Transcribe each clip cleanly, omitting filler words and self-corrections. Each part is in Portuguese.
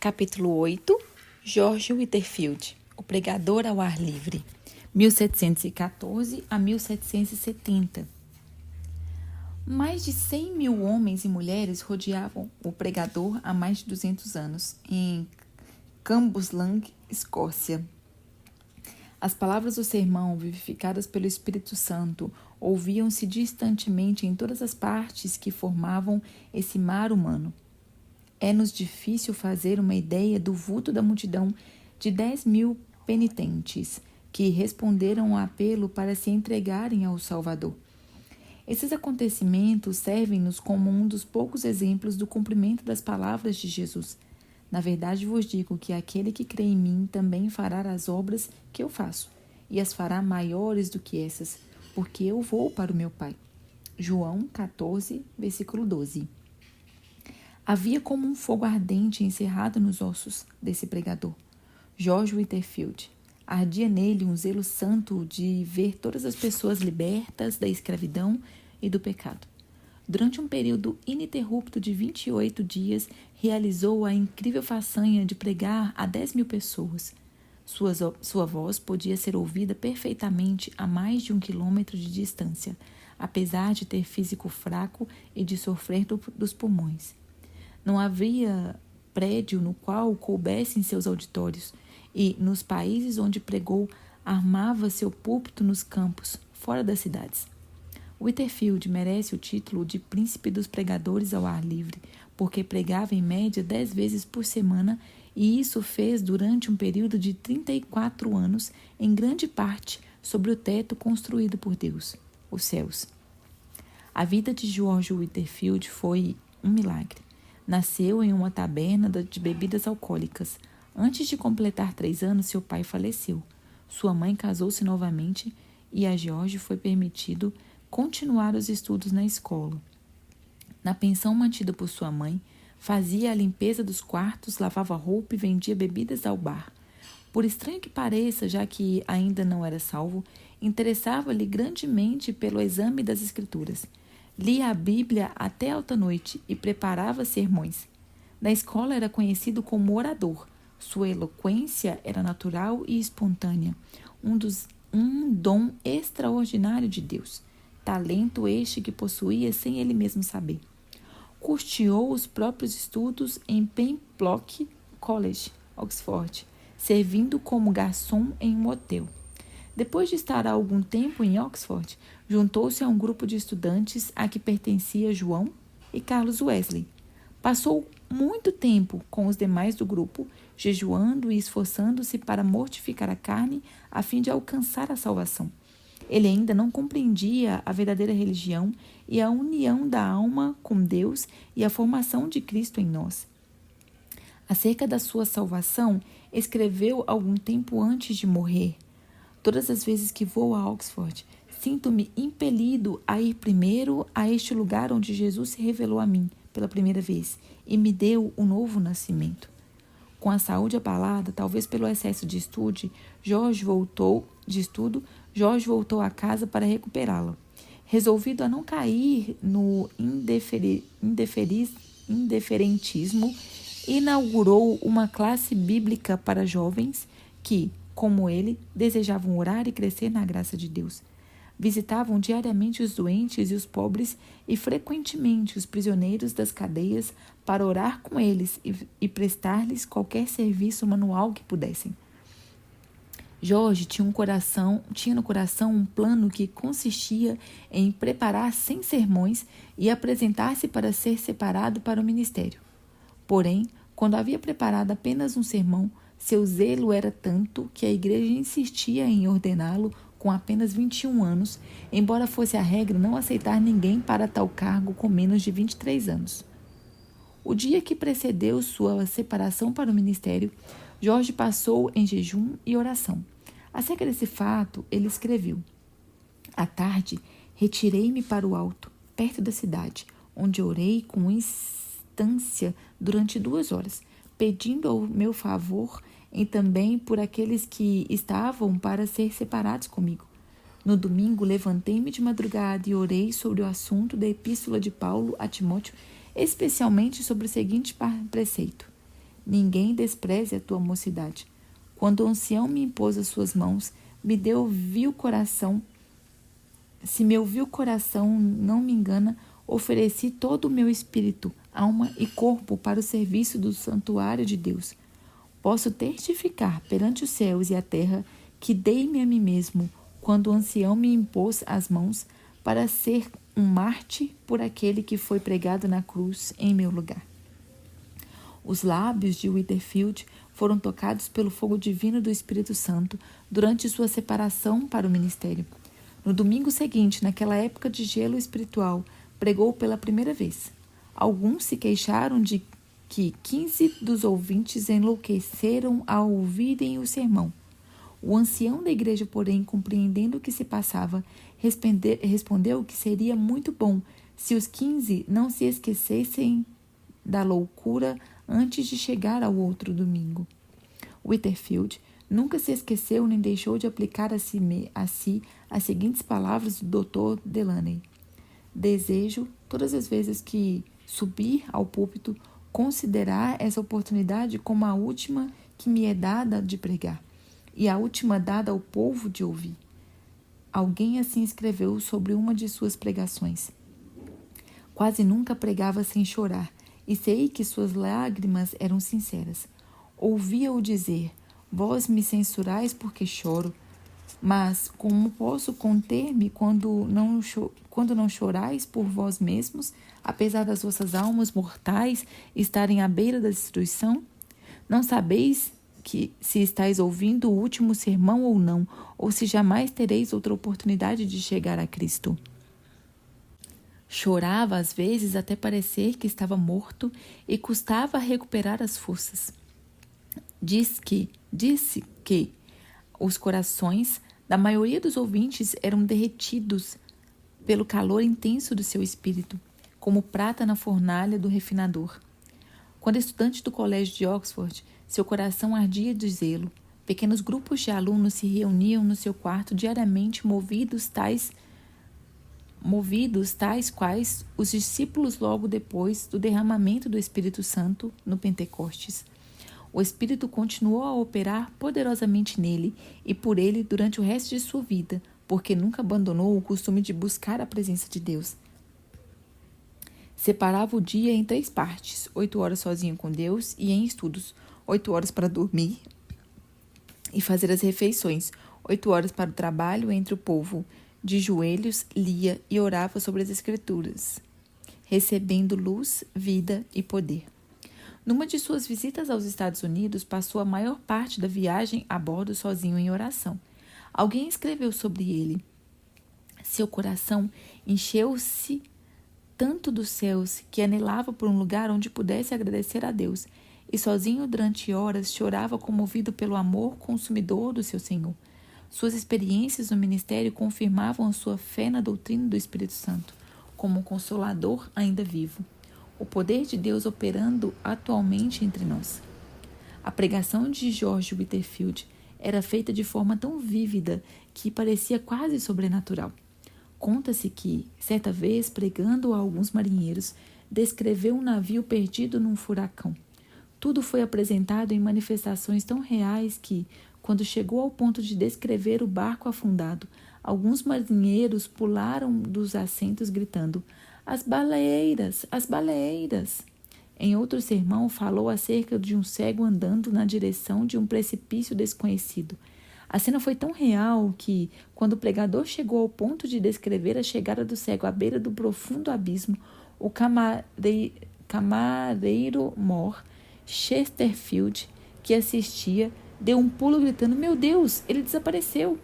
Capítulo 8. George Whitefield, o pregador ao ar livre, 1714 a 1770. Mais de 100 mil homens e mulheres rodeavam o pregador há mais de 200 anos, em Cambuslang, Escócia. As palavras do sermão, vivificadas pelo Espírito Santo, ouviam-se distantemente em todas as partes que formavam esse mar humano. É-nos difícil fazer uma ideia do vulto da multidão de 10 mil penitentes que responderam ao apelo para se entregarem ao Salvador. Esses acontecimentos servem-nos como um dos poucos exemplos do cumprimento das palavras de Jesus. Na verdade vos digo que aquele que crê em mim também fará as obras que eu faço, e as fará maiores do que essas, porque eu vou para o meu Pai. João 14, versículo 12. Havia como um fogo ardente encerrado nos ossos desse pregador, George Whitefield. Ardia nele um zelo santo de ver todas as pessoas libertas da escravidão e do pecado. Durante um período ininterrupto de 28 dias, realizou a incrível façanha de pregar a 10 mil pessoas. Sua voz podia ser ouvida perfeitamente a mais de 1 quilômetro de distância, apesar de ter físico fraco e de sofrer dos pulmões. Não havia prédio no qual coubessem seus auditórios, e, nos países onde pregou, armava seu púlpito nos campos, fora das cidades. Whitefield merece o título de príncipe dos pregadores ao ar livre, porque pregava em média 10 vezes por semana, e isso fez durante um período de 34 anos, em grande parte sobre o teto construído por Deus, os céus. A vida de George Whitefield foi um milagre. Nasceu em uma taberna de bebidas alcoólicas. Antes de completar 3 anos, seu pai faleceu. Sua mãe casou-se novamente e a George foi permitido continuar os estudos na escola. Na pensão mantida por sua mãe, fazia a limpeza dos quartos, lavava roupa e vendia bebidas ao bar. Por estranho que pareça, já que ainda não era salvo, interessava-lhe grandemente pelo exame das Escrituras. Lia a Bíblia até alta noite e preparava sermões. Na escola era conhecido como orador. Sua eloquência era natural e espontânea, um dom extraordinário de Deus. Talento este que possuía sem ele mesmo saber. Custeou os próprios estudos em Pembroke College, Oxford, servindo como garçom em um hotel. Depois de estar há algum tempo em Oxford, juntou-se a um grupo de estudantes a que pertencia João e Carlos Wesley. Passou muito tempo com os demais do grupo, jejuando e esforçando-se para mortificar a carne a fim de alcançar a salvação. Ele ainda não compreendia a verdadeira religião e a união da alma com Deus e a formação de Cristo em nós. Acerca da sua salvação, escreveu algum tempo antes de morrer: todas as vezes que vou a Oxford, sinto-me impelido a ir primeiro a este lugar onde Jesus se revelou a mim pela primeira vez e me deu um novo nascimento. Com a saúde abalada, talvez pelo excesso de estudo, George voltou a casa para recuperá-la. Resolvido a não cair no indiferentismo, inaugurou uma classe bíblica para jovens que, como ele, desejavam orar e crescer na graça de Deus. Visitavam diariamente os doentes e os pobres e frequentemente os prisioneiros das cadeias para orar com eles e prestar-lhes qualquer serviço manual que pudessem. Jorge tinha no coração um plano que consistia em preparar 100 sermões e apresentar-se para ser separado para o ministério. Porém, quando havia preparado apenas um sermão, seu zelo era tanto que a igreja insistia em ordená-lo com apenas 21 anos, embora fosse a regra não aceitar ninguém para tal cargo com menos de 23 anos. O dia que precedeu sua separação para o ministério, Jorge passou em jejum e oração. Acerca desse fato, ele escreveu: à tarde, retirei-me para o alto, perto da cidade, onde orei com instância durante 2 horas, pedindo ao meu favor e também por aqueles que estavam para ser separados comigo. No domingo, levantei-me de madrugada e orei sobre o assunto da epístola de Paulo a Timóteo, especialmente sobre o seguinte preceito: Ninguém despreze a tua mocidade. Quando o ancião me impôs as suas mãos, me deu vil coração. Se meu vil coração não me engana, ofereci todo o meu espírito, alma e corpo para o serviço do santuário de Deus. Posso testificar perante os céus e a terra que dei-me a mim mesmo, quando o ancião me impôs as mãos, para ser um mártir por aquele que foi pregado na cruz em meu lugar. Os lábios de Whitefield foram tocados pelo fogo divino do Espírito Santo durante sua separação para o ministério. No domingo seguinte, naquela época de gelo espiritual, pregou pela primeira vez. Alguns se queixaram de que 15 dos ouvintes enlouqueceram ao ouvirem o sermão. O ancião da igreja, porém, compreendendo o que se passava, respondeu que seria muito bom se os 15 não se esquecessem da loucura antes de chegar ao outro domingo. Whitefield nunca se esqueceu nem deixou de aplicar a si as seguintes palavras do Dr. Delaney: desejo, todas as vezes que subir ao púlpito, considerar essa oportunidade como a última que me é dada de pregar e a última dada ao povo de ouvir. Alguém assim escreveu sobre uma de suas pregações. Quase nunca pregava sem chorar, e sei que suas lágrimas eram sinceras. Ouvia-o dizer: vós me censurais porque choro, mas como posso conter-me quando não chorais por vós mesmos, apesar das vossas almas mortais estarem à beira da destruição? Não sabeis que se estáis ouvindo o último sermão ou não, ou se jamais tereis outra oportunidade de chegar a Cristo. Chorava às vezes até parecer que estava morto e custava recuperar as forças. Disse que os corações da maioria dos ouvintes eram derretidos pelo calor intenso do seu espírito, como prata na fornalha do refinador. Quando estudante do colégio de Oxford, seu coração ardia de zelo. Pequenos grupos de alunos se reuniam no seu quarto diariamente, movidos tais quais os discípulos logo depois do derramamento do Espírito Santo no Pentecostes. O Espírito continuou a operar poderosamente nele e por ele durante o resto de sua vida, porque nunca abandonou o costume de buscar a presença de Deus. Separava o dia em 3 partes: 8 horas sozinho com Deus e em estudos, 8 horas para dormir e fazer as refeições, 8 horas para o trabalho entre o povo. De joelhos, lia e orava sobre as Escrituras, recebendo luz, vida e poder. Numa de suas visitas aos Estados Unidos, passou a maior parte da viagem a bordo sozinho em oração. Alguém escreveu sobre ele: seu coração encheu-se tanto dos céus que anelava por um lugar onde pudesse agradecer a Deus, e sozinho durante horas chorava comovido pelo amor consumidor do seu Senhor. Suas experiências no ministério confirmavam a sua fé na doutrina do Espírito Santo, como um consolador ainda vivo. O poder de Deus operando atualmente entre nós. A pregação de George Whitefield era feita de forma tão vívida que parecia quase sobrenatural. Conta-se que, certa vez, pregando a alguns marinheiros, descreveu um navio perdido num furacão. Tudo foi apresentado em manifestações tão reais que, quando chegou ao ponto de descrever o barco afundado, alguns marinheiros pularam dos assentos gritando: as baleiras, as baleiras! Em outro sermão, falou acerca de um cego andando na direção de um precipício desconhecido. A cena foi tão real que, quando o pregador chegou ao ponto de descrever a chegada do cego à beira do profundo abismo, o camareiro mor Chesterfield, que assistia, deu um pulo gritando: meu Deus, ele desapareceu!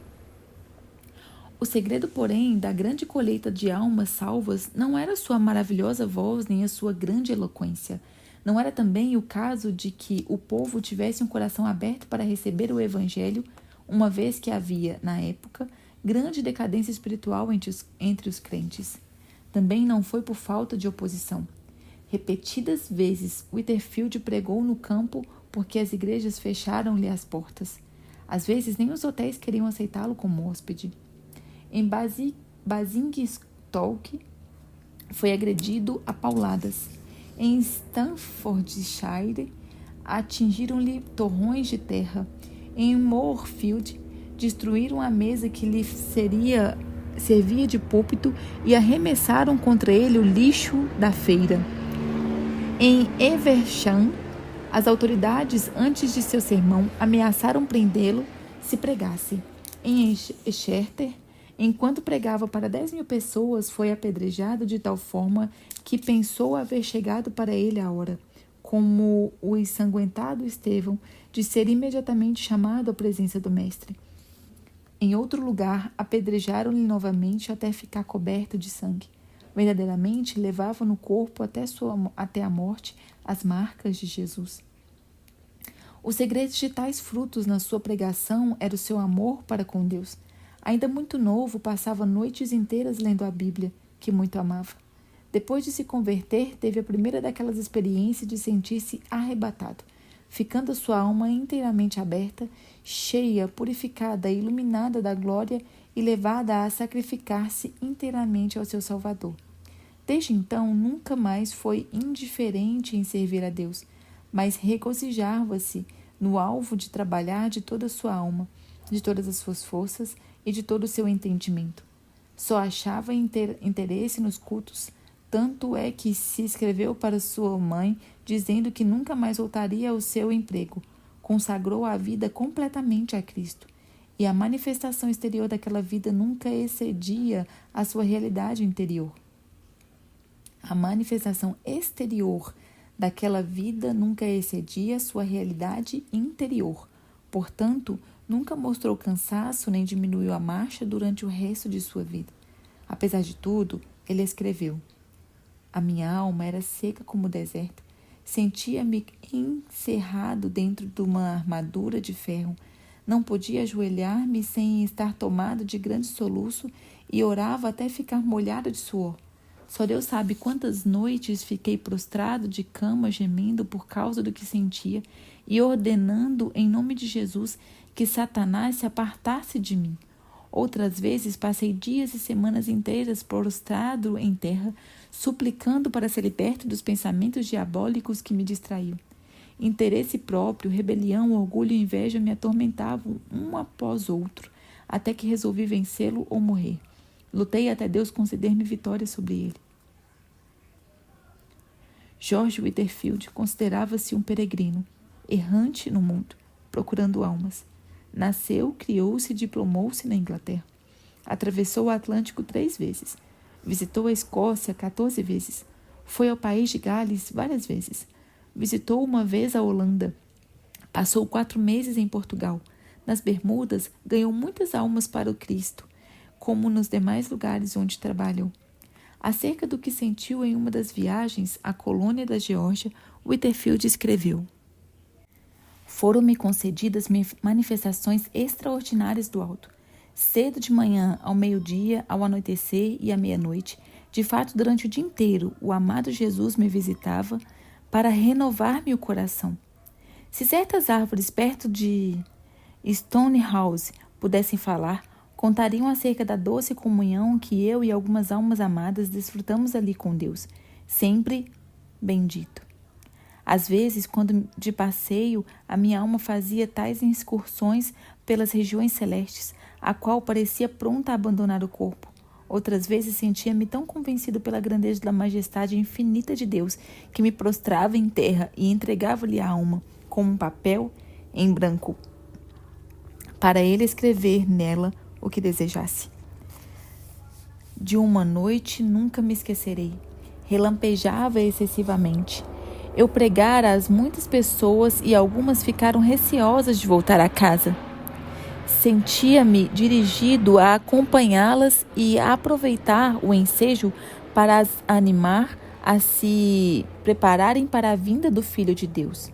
O segredo, porém, da grande colheita de almas salvas não era sua maravilhosa voz nem a sua grande eloquência. Não era também o caso de que o povo tivesse um coração aberto para receber o Evangelho, uma vez que havia, na época, grande decadência espiritual entre os crentes. Também não foi por falta de oposição. Repetidas vezes, Whitefield pregou no campo porque as igrejas fecharam-lhe as portas. Às vezes, nem os hotéis queriam aceitá-lo como hóspede. Em Basingstoke, foi agredido a pauladas. Em Staffordshire, atingiram-lhe torrões de terra. Em Moorfield, destruíram a mesa que lhe servia de púlpito e arremessaram contra ele o lixo da feira. Em Eversham, as autoridades, antes de seu sermão, ameaçaram prendê-lo se pregasse. Em Exeter, enquanto pregava para 10.000 pessoas, foi apedrejado de tal forma que pensou haver chegado para ele a hora, como o ensanguentado Estevão, de ser imediatamente chamado à presença do Mestre. Em outro lugar, apedrejaram-lhe novamente até ficar coberto de sangue. Verdadeiramente, levavam no corpo até a morte as marcas de Jesus. O segredo de tais frutos na sua pregação era o seu amor para com Deus. Ainda muito novo, passava noites inteiras lendo a Bíblia, que muito amava. Depois de se converter, teve a primeira daquelas experiências de sentir-se arrebatado, ficando sua alma inteiramente aberta, cheia, purificada e iluminada da glória e levada a sacrificar-se inteiramente ao seu Salvador. Desde então, nunca mais foi indiferente em servir a Deus, mas regozijava-se no alvo de trabalhar de toda a sua alma, de todas as suas forças e de todo o seu entendimento. Só achava interesse nos cultos, tanto é que se escreveu para sua mãe, dizendo que nunca mais voltaria ao seu emprego. Consagrou a vida completamente a Cristo, e a manifestação exterior daquela vida nunca excedia a sua realidade interior. A manifestação exterior daquela vida nunca excedia a sua realidade interior. Portanto, nunca mostrou cansaço nem diminuiu a marcha durante o resto de sua vida. Apesar de tudo, ele escreveu: a minha alma era seca como o deserto. Sentia-me encerrado dentro de uma armadura de ferro. Não podia ajoelhar-me sem estar tomado de grande soluço e orava até ficar molhado de suor. Só Deus sabe quantas noites fiquei prostrado de cama, gemendo por causa do que sentia e ordenando em nome de Jesus que Satanás se apartasse de mim. Outras vezes passei dias e semanas inteiras prostrado em terra, suplicando para ser liberto dos pensamentos diabólicos que me distraíam. Interesse próprio, rebelião, orgulho e inveja me atormentavam um após outro, até que resolvi vencê-lo ou morrer. Lutei até Deus conceder-me vitória sobre ele. George Whitefield considerava-se um peregrino, errante no mundo, procurando almas. Nasceu, criou-se e diplomou-se na Inglaterra. Atravessou o Atlântico 3 vezes. Visitou a Escócia 14 vezes. Foi ao país de Gales várias vezes. Visitou uma vez a Holanda. Passou 4 meses em Portugal. Nas Bermudas, ganhou muitas almas para o Cristo, como nos demais lugares onde trabalhou. Acerca do que sentiu em uma das viagens à colônia da Geórgia, Whitefield escreveu: foram-me concedidas manifestações extraordinárias do alto. Cedo de manhã, ao meio-dia, ao anoitecer e à meia-noite, de fato, durante o dia inteiro, o amado Jesus me visitava para renovar-me o coração. Se certas árvores perto de Stonehouse pudessem falar, contariam acerca da doce comunhão que eu e algumas almas amadas desfrutamos ali com Deus, sempre bendito. Às vezes, quando de passeio, a minha alma fazia tais excursões pelas regiões celestes, a qual parecia pronta a abandonar o corpo. Outras vezes, sentia-me tão convencido pela grandeza da majestade infinita de Deus, que me prostrava em terra e entregava-lhe a alma, como um papel em branco, para ele escrever nela o que desejasse. De uma noite nunca me esquecerei. Relampejava excessivamente. Eu pregara às muitas pessoas e algumas ficaram receosas de voltar a casa. Sentia-me dirigido a acompanhá-las e a aproveitar o ensejo para as animar a se prepararem para a vinda do Filho de Deus.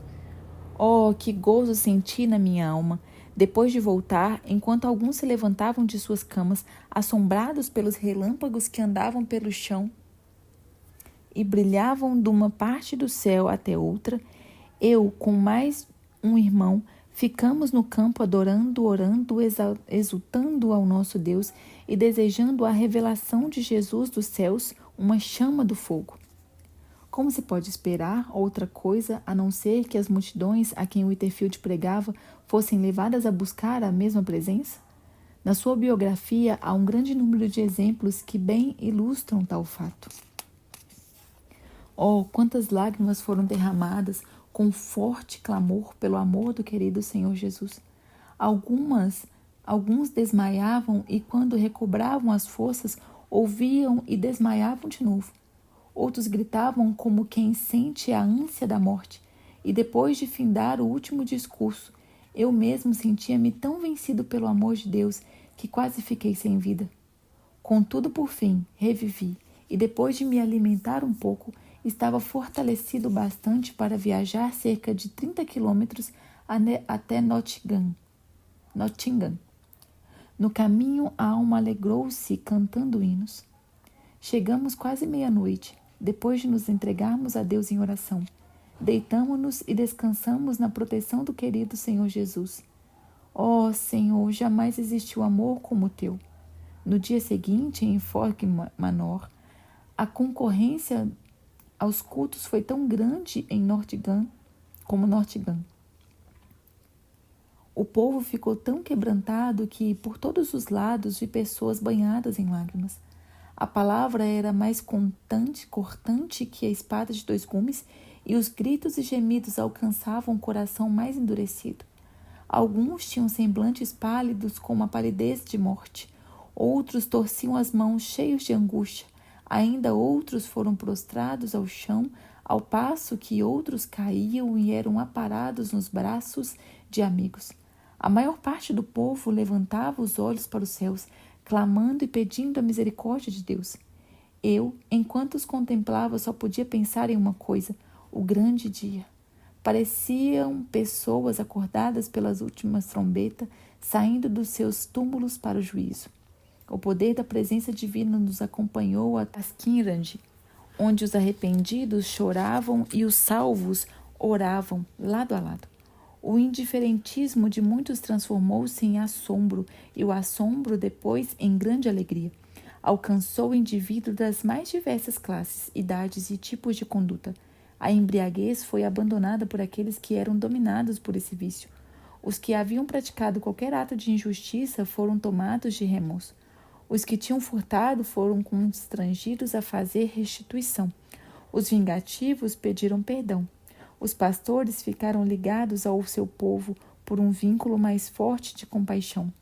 Oh, que gozo senti na minha alma! Depois de voltar, enquanto alguns se levantavam de suas camas, assombrados pelos relâmpagos que andavam pelo chão e brilhavam de uma parte do céu até outra, eu, com mais um irmão, ficamos no campo adorando, orando, exultando ao nosso Deus e desejando a revelação de Jesus dos céus, uma chama do fogo. Como se pode esperar outra coisa a não ser que as multidões a quem Whitefield pregava fossem levadas a buscar a mesma presença? Na sua biografia há um grande número de exemplos que bem ilustram tal fato. Oh, quantas lágrimas foram derramadas com forte clamor pelo amor do querido Senhor Jesus. Alguns desmaiavam e, quando recobravam as forças, ouviam e desmaiavam de novo. Outros gritavam como quem sente a ânsia da morte, e depois de findar o último discurso, eu mesmo sentia-me tão vencido pelo amor de Deus que quase fiquei sem vida. Contudo, por fim, revivi, e depois de me alimentar um pouco, estava fortalecido bastante para viajar cerca de 30 quilômetros até Nottingham. No caminho, a alma alegrou-se cantando hinos. Chegamos quase meia-noite. Depois de nos entregarmos a Deus em oração, deitamo-nos e descansamos na proteção do querido Senhor Jesus. Ó Senhor, jamais existiu amor como o teu. No dia seguinte, em Fork Manor, a concorrência aos cultos foi tão grande em Nottingham como Nottingham. O povo ficou tão quebrantado que, por todos os lados, vi pessoas banhadas em lágrimas. A palavra era mais cortante que a espada de 2 gumes, e os gritos e gemidos alcançavam o coração mais endurecido. Alguns tinham semblantes pálidos como a palidez de morte. Outros torciam as mãos cheios de angústia. Ainda outros foram prostrados ao chão, ao passo que outros caíam e eram aparados nos braços de amigos. A maior parte do povo levantava os olhos para os céus, clamando e pedindo a misericórdia de Deus. Eu, enquanto os contemplava, só podia pensar em uma coisa: o grande dia. Pareciam pessoas acordadas pelas últimas trombetas, saindo dos seus túmulos para o juízo. O poder da presença divina nos acompanhou a Skirand, onde os arrependidos choravam e os salvos oravam lado a lado. O indiferentismo de muitos transformou-se em assombro, e o assombro depois em grande alegria. Alcançou o indivíduo das mais diversas classes, idades e tipos de conduta. A embriaguez foi abandonada por aqueles que eram dominados por esse vício. Os que haviam praticado qualquer ato de injustiça foram tomados de remorso. Os que tinham furtado foram constrangidos a fazer restituição. Os vingativos pediram perdão. Os pastores ficaram ligados ao seu povo por um vínculo mais forte de compaixão.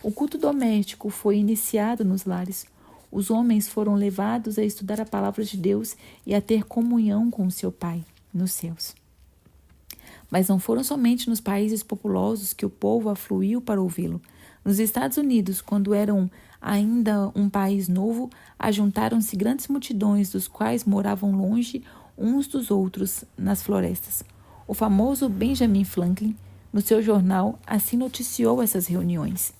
O culto doméstico foi iniciado nos lares. Os homens foram levados a estudar a palavra de Deus e a ter comunhão com o seu Pai nos céus. Mas não foram somente nos países populosos que o povo afluiu para ouvi-lo. Nos Estados Unidos, quando eram ainda um país novo, ajuntaram-se grandes multidões, dos quais moravam longe uns dos outros nas florestas. O famoso Benjamin Franklin, no seu jornal, assim noticiou essas reuniões.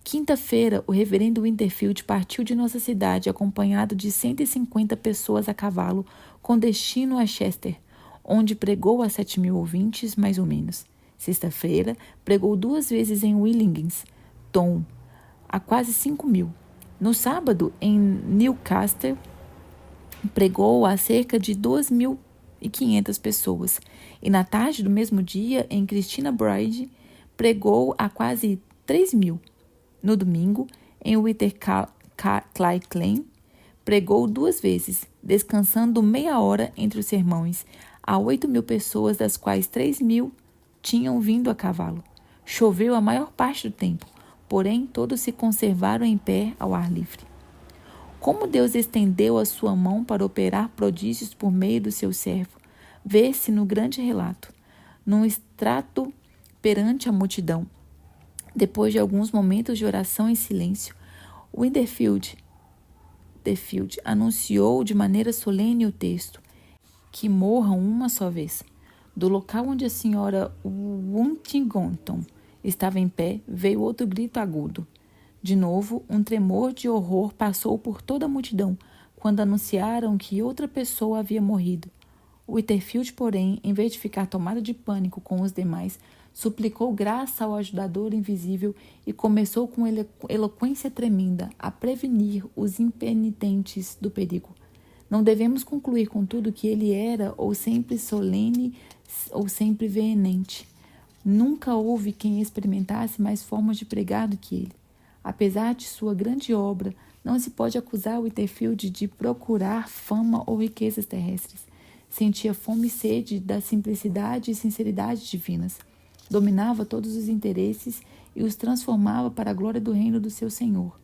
Quinta-feira, o reverendo Winterfield partiu de nossa cidade acompanhado de 150 pessoas a cavalo, com destino a Chester, onde pregou a 7.000 ouvintes, mais ou menos. Sexta-feira, pregou 2 vezes em Willington, a quase 5.000. No sábado, em Newcastle, pregou a cerca de 2.500 pessoas. E na tarde do mesmo dia, em Christina Bridge, pregou a quase 3.000. No domingo, em Whitcliffe, pregou 2 vezes, descansando meia hora entre os sermões, a 8.000 pessoas, das quais 3.000 tinham vindo a cavalo. Choveu a maior parte do tempo, porém todos se conservaram em pé ao ar livre. Como Deus estendeu a sua mão para operar prodígios por meio do seu servo, vê-se no grande relato, num extrato perante a multidão. Depois de alguns momentos de oração em silêncio, Winterfield anunciou de maneira solene o texto: que morram uma só vez. Do local onde a senhora Huntington estava em pé, veio outro grito agudo. De novo, um tremor de horror passou por toda a multidão, quando anunciaram que outra pessoa havia morrido. Winterfield, porém, em vez de ficar tomado de pânico com os demais, suplicou graça ao ajudador invisível e começou com eloquência tremenda a prevenir os impenitentes do perigo. Não devemos concluir, contudo, que ele era ou sempre solene ou sempre veemente. Nunca houve quem experimentasse mais formas de pregar do que ele. Apesar de sua grande obra, não se pode acusar Whitefield de procurar fama ou riquezas terrestres. Sentia fome e sede da simplicidade e sinceridade divinas. Dominava todos os interesses e os transformava para a glória do reino do seu Senhor.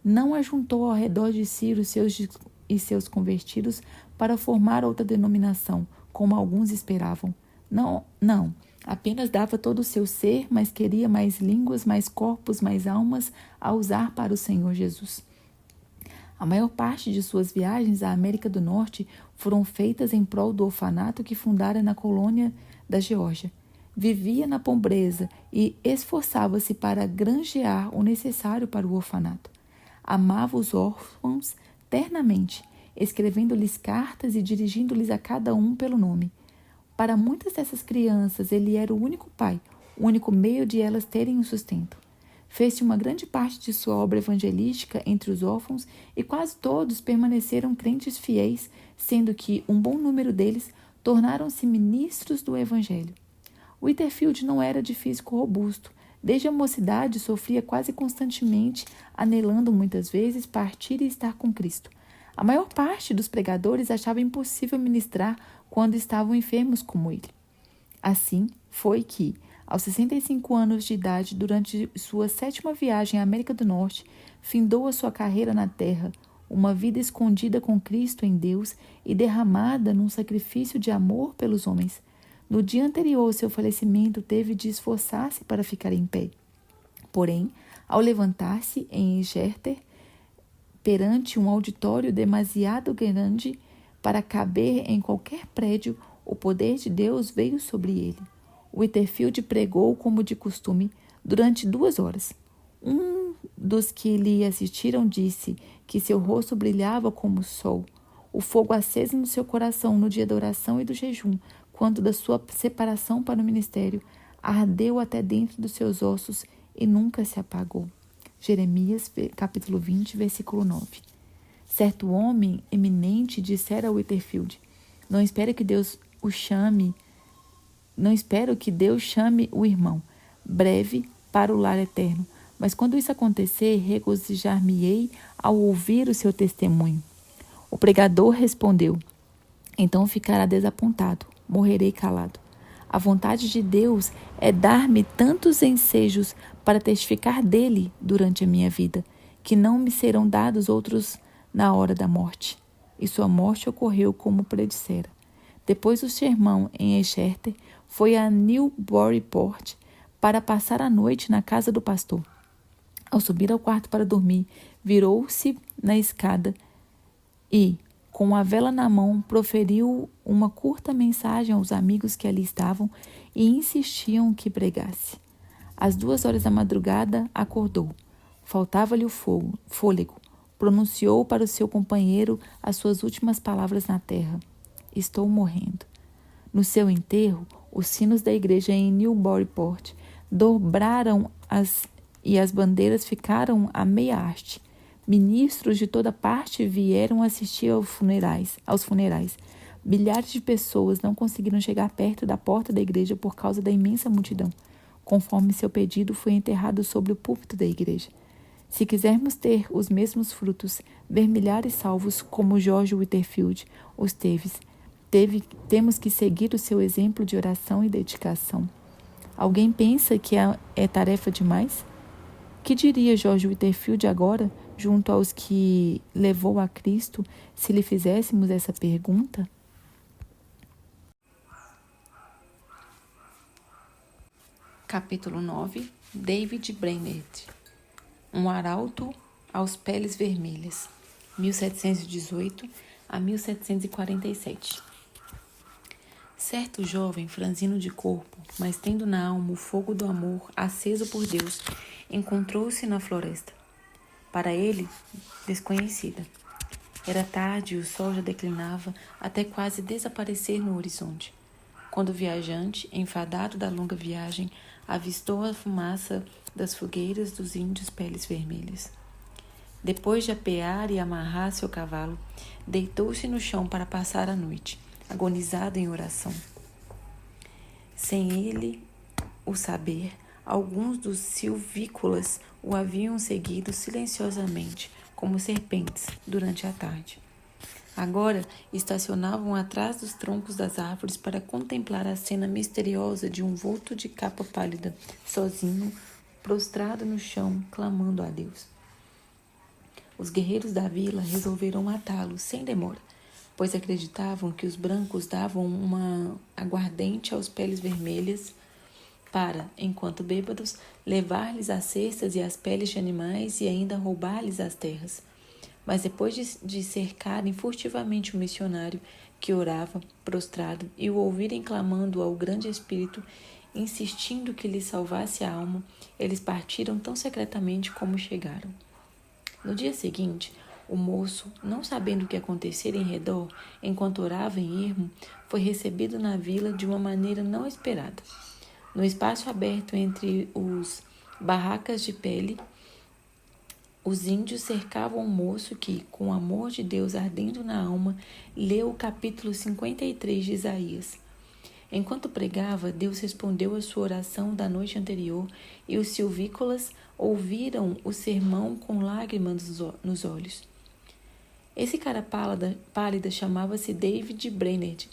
Não ajuntou ao redor de si os seus convertidos para formar outra denominação, como alguns esperavam. Não. Apenas dava todo o seu ser, mas queria mais línguas, mais corpos, mais almas a usar para o Senhor Jesus. A maior parte de suas viagens à América do Norte foram feitas em prol do orfanato que fundara na colônia da Geórgia. Vivia na pobreza e esforçava-se para granjear o necessário para o orfanato. Amava os órfãos ternamente, escrevendo-lhes cartas e dirigindo-lhes a cada um pelo nome. Para muitas dessas crianças, ele era o único pai, o único meio de elas terem um sustento. Fez-se uma grande parte de sua obra evangelística entre os órfãos e quase todos permaneceram crentes fiéis, sendo que um bom número deles tornaram-se ministros do Evangelho. Whitefield não era de físico robusto. Desde a mocidade sofria quase constantemente, anelando muitas vezes partir e estar com Cristo. A maior parte dos pregadores achava impossível ministrar quando estavam enfermos como ele. Assim foi que, aos 65 anos de idade, durante sua 7ª viagem à América do Norte, findou a sua carreira na terra, uma vida escondida com Cristo em Deus e derramada num sacrifício de amor pelos homens. No dia anterior ao seu falecimento, teve de esforçar-se para ficar em pé. Porém, ao levantar-se em Exeter, perante um auditório demasiado grande para caber em qualquer prédio, o poder de Deus veio sobre ele. Whitefield pregou como de costume durante 2 horas. Um dos que lhe assistiram disse que seu rosto brilhava como o sol. O fogo aceso no seu coração no dia da oração e do jejum, quando da sua separação para o ministério, ardeu até dentro dos seus ossos e nunca se apagou. Jeremias, capítulo 20, versículo 9. Certo homem eminente dissera a Whitefield: Não espero que Deus chame o irmão breve para o lar eterno, mas quando isso acontecer, regozijar-me-ei ao ouvir o seu testemunho. O pregador respondeu: Então ficará desapontado, morrerei calado. A vontade de Deus é dar-me tantos ensejos para testificar dele durante a minha vida, que não me serão dados outros na hora da morte. E sua morte ocorreu como predissera. Depois do sermão em Exeter, foi a Newburyport para passar a noite na casa do pastor. Ao subir ao quarto para dormir, virou-se na escada e, com a vela na mão, proferiu uma curta mensagem aos amigos que ali estavam e insistiam que pregasse. Às 2 horas da madrugada, acordou. Faltava-lhe o fôlego. Pronunciou para o seu companheiro as suas últimas palavras na terra: Estou morrendo. No seu enterro, os sinos da igreja em Newburyport dobraram e as bandeiras ficaram à meia haste. Ministros de toda parte vieram assistir aos funerais. Milhares de pessoas não conseguiram chegar perto da porta da igreja por causa da imensa multidão. Conforme seu pedido, foi enterrado sobre o púlpito da igreja. Se quisermos ter os mesmos frutos, ver milhares salvos como George Whitefield os temos que seguir o seu exemplo de oração e dedicação. Alguém pensa que é tarefa demais? Que diria George Whitefield agora, junto aos que levou a Cristo, se lhe fizéssemos essa pergunta? Capítulo 9. David Brainerd. Um arauto aos peles vermelhas, 1718 a 1747. Certo jovem, franzino de corpo, mas tendo na alma o fogo do amor aceso por Deus, encontrou-se na floresta. Para ele, desconhecida. Era tarde e o sol já declinava até quase desaparecer no horizonte, quando o viajante, enfadado da longa viagem, avistou a fumaça das fogueiras dos índios peles vermelhas. Depois de apear e amarrar seu cavalo, deitou-se no chão para passar a noite, agonizado em oração. Sem ele o saber, alguns dos silvícolas o haviam seguido silenciosamente, como serpentes, durante a tarde. Agora estacionavam atrás dos troncos das árvores para contemplar a cena misteriosa de um vulto de capa pálida, sozinho, prostrado no chão, clamando a Deus. Os guerreiros da vila resolveram matá-lo sem demora, pois acreditavam que os brancos davam uma aguardente aos peles vermelhas para, enquanto bêbados, levar-lhes as cestas e as peles de animais e ainda roubar-lhes as terras. Mas depois de cercarem furtivamente o missionário, que orava, prostrado, e o ouvirem clamando ao grande Espírito, insistindo que lhe salvasse a alma, eles partiram tão secretamente como chegaram. No dia seguinte, o moço, não sabendo o que acontecera em redor, enquanto orava em ermo, foi recebido na vila de uma maneira não esperada. No espaço aberto entre os barracas de pele, os índios cercavam o moço que, com o amor de Deus ardendo na alma, leu o capítulo 53 de Isaías. Enquanto pregava, Deus respondeu a sua oração da noite anterior e os silvícolas ouviram o sermão com lágrimas nos olhos. Esse cara pálida chamava-se David Brainerd.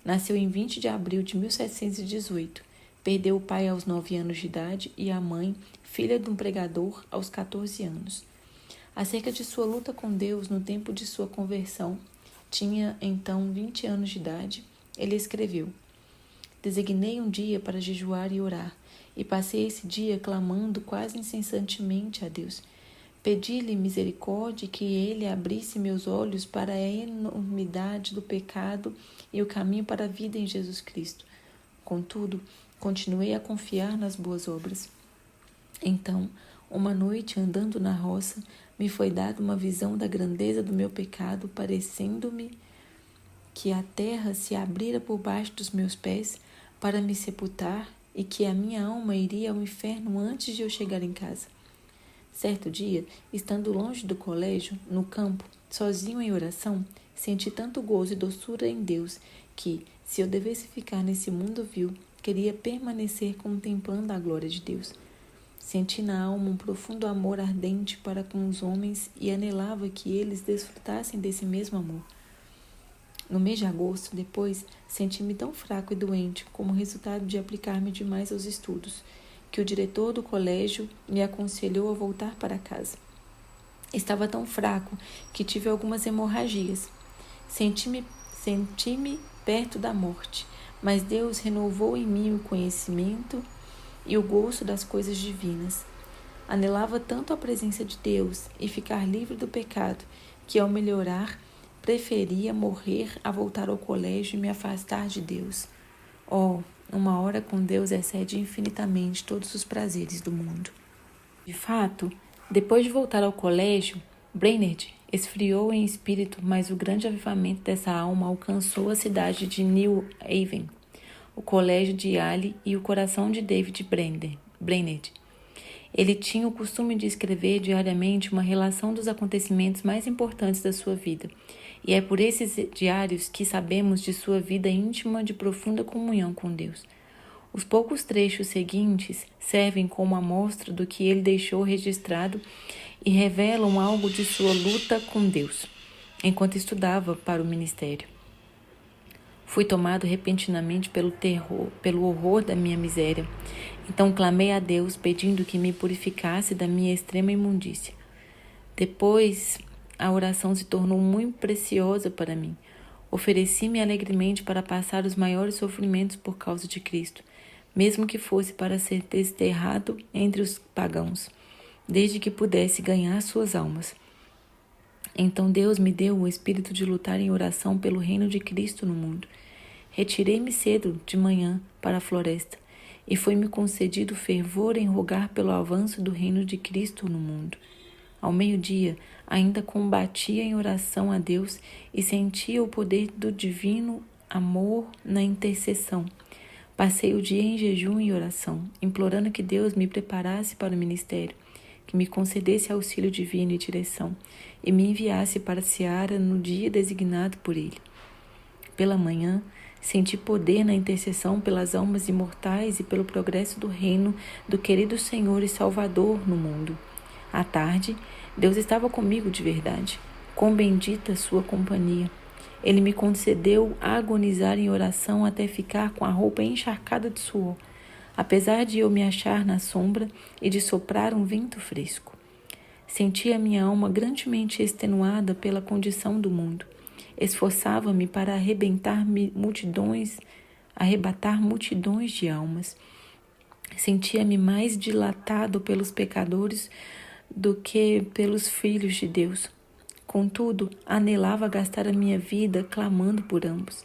Nasceu em 20 de abril de 1718. Perdeu o pai aos 9 anos de idade e a mãe, filha de um pregador, aos 14 anos. Acerca de sua luta com Deus no tempo de sua conversão, tinha então 20 anos de idade, ele escreveu: Designei um dia para jejuar e orar, e passei esse dia clamando quase incessantemente a Deus. Pedi-lhe misericórdia e que ele abrisse meus olhos para a enormidade do pecado e o caminho para a vida em Jesus Cristo. Contudo, continuei a confiar nas boas obras. Então, uma noite, andando na roça, me foi dada uma visão da grandeza do meu pecado, parecendo-me que a terra se abrira por baixo dos meus pés para me sepultar e que a minha alma iria ao inferno antes de eu chegar em casa. Certo dia, estando longe do colégio, no campo, sozinho em oração, senti tanto gozo e doçura em Deus que, se eu devesse ficar nesse mundo vil, queria permanecer contemplando a glória de Deus. Senti na alma um profundo amor ardente para com os homens e anelava que eles desfrutassem desse mesmo amor. No mês de agosto, depois, senti-me tão fraco e doente, como resultado de aplicar-me demais aos estudos, que o diretor do colégio me aconselhou a voltar para casa. Estava tão fraco que tive algumas hemorragias. Senti-me perto da morte, mas Deus renovou em mim o conhecimento e o gosto das coisas divinas. Anelava tanto a presença de Deus e ficar livre do pecado, que ao melhorar, preferia morrer a voltar ao colégio e me afastar de Deus. Oh, uma hora com Deus excede infinitamente todos os prazeres do mundo. De fato, depois de voltar ao colégio, Brainerd esfriou em espírito, mas o grande avivamento dessa alma alcançou a cidade de New Haven, o colégio de Yale e o coração de David Brainerd. Ele tinha o costume de escrever diariamente uma relação dos acontecimentos mais importantes da sua vida, e é por esses diários que sabemos de sua vida íntima de profunda comunhão com Deus. Os poucos trechos seguintes servem como amostra do que ele deixou registrado e revelam algo de sua luta com Deus, enquanto estudava para o ministério. Fui tomado repentinamente pelo horror da minha miséria. Então clamei a Deus, pedindo que me purificasse da minha extrema imundícia. Depois, a oração se tornou muito preciosa para mim. Ofereci-me alegremente para passar os maiores sofrimentos por causa de Cristo, mesmo que fosse para ser desterrado entre os pagãos, desde que pudesse ganhar suas almas. Então Deus me deu o espírito de lutar em oração pelo reino de Cristo no mundo. Retirei-me cedo de manhã para a floresta, e foi-me concedido fervor em rogar pelo avanço do reino de Cristo no mundo. Ao meio-dia, ainda combatia em oração a Deus e sentia o poder do divino amor na intercessão. Passei o dia em jejum e oração, implorando que Deus me preparasse para o ministério. que me concedesse auxílio divino e direção, e me enviasse para a seara no dia designado por ele. Pela manhã, senti poder na intercessão pelas almas imortais e pelo progresso do reino do querido Senhor e Salvador no mundo. À tarde, Deus estava comigo de verdade. Quão bendita sua companhia! Ele me concedeu agonizar em oração até ficar com a roupa encharcada de suor, apesar de eu me achar na sombra e de soprar um vento fresco. Senti a minha alma grandemente extenuada pela condição do mundo. Esforçava-me para arrebatar multidões de almas. Sentia-me mais dilatado pelos pecadores do que pelos filhos de Deus. Contudo, anelava gastar a minha vida clamando por ambos.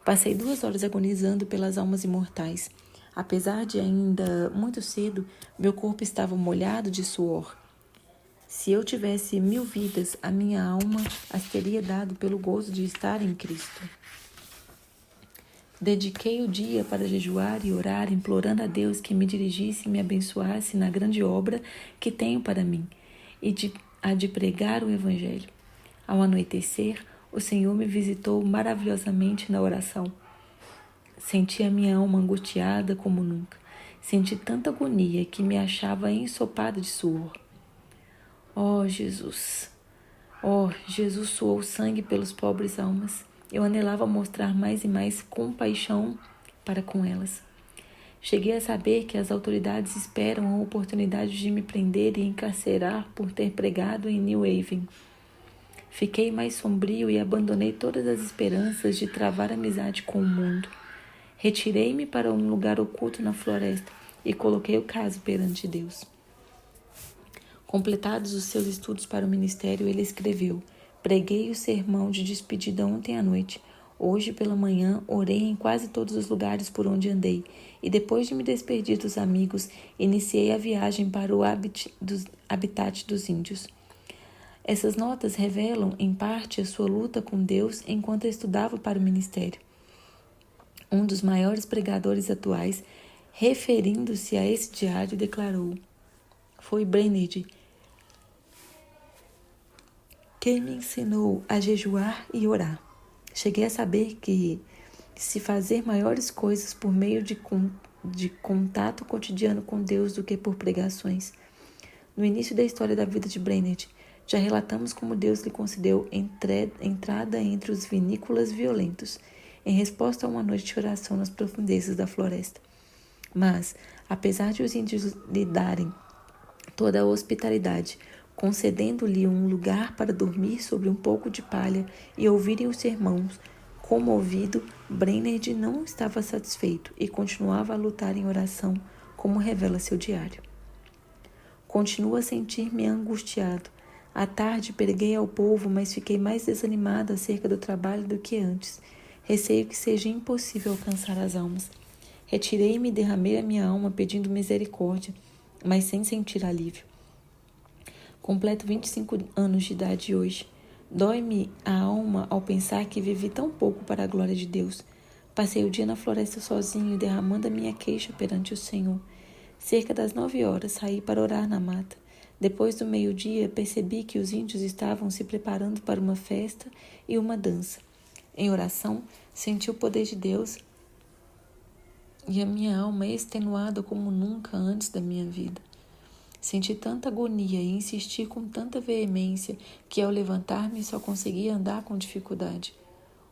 Passei 2 horas agonizando pelas almas imortais. Apesar de ainda muito cedo, meu corpo estava molhado de suor. Se eu tivesse 1000 vidas, a minha alma as teria dado pelo gozo de estar em Cristo. Dediquei o dia para jejuar e orar, implorando a Deus que me dirigisse e me abençoasse na grande obra que tenho para mim, e a de pregar o Evangelho. Ao anoitecer, o Senhor me visitou maravilhosamente na oração. Senti a minha alma angustiada como nunca. Senti tanta agonia que me achava ensopada de suor. Oh, Jesus suou sangue pelas pobres almas. Eu anelava mostrar mais e mais compaixão para com elas. Cheguei a saber que as autoridades esperam a oportunidade de me prender e encarcerar por ter pregado em New Haven. Fiquei mais sombrio e abandonei todas as esperanças de travar amizade com o mundo. Retirei-me para um lugar oculto na floresta e coloquei o caso perante Deus. Completados os seus estudos para o ministério, ele escreveu: preguei o sermão de despedida ontem à noite. Hoje pela manhã orei em quase todos os lugares por onde andei, e depois de me despedir dos amigos, iniciei a viagem para o habitat dos índios. Essas notas revelam, em parte, a sua luta com Deus enquanto estudava para o ministério. Um dos maiores pregadores atuais, referindo-se a esse diário, declarou: foi Brainerd quem me ensinou a jejuar e orar. Cheguei a saber que se fazer maiores coisas por meio de contato cotidiano com Deus do que por pregações. No início da história da vida de Brainerd, já relatamos como Deus lhe concedeu entrada entre os vinícolas violentos, em resposta a uma noite de oração nas profundezas da floresta. Mas, apesar de os índios lhe darem toda a hospitalidade, concedendo-lhe um lugar para dormir sobre um pouco de palha e ouvirem os sermões, comovido, Brainerd não estava satisfeito e continuava a lutar em oração, como revela seu diário. Continuo a sentir-me angustiado. À tarde preguei ao povo, mas fiquei mais desanimado acerca do trabalho do que antes. Receio que seja impossível alcançar as almas. Retirei-me e derramei a minha alma pedindo misericórdia, mas sem sentir alívio. Completo 25 anos de idade hoje. Dói-me a alma ao pensar que vivi tão pouco para a glória de Deus. Passei o dia na floresta sozinho, derramando a minha queixa perante o Senhor. Cerca das 9 horas, saí para orar na mata. Depois do meio-dia, percebi que os índios estavam se preparando para uma festa e uma dança. Em oração, senti o poder de Deus e a minha alma extenuada como nunca antes da minha vida. Senti tanta agonia e insisti com tanta veemência que, ao levantar-me, só conseguia andar com dificuldade.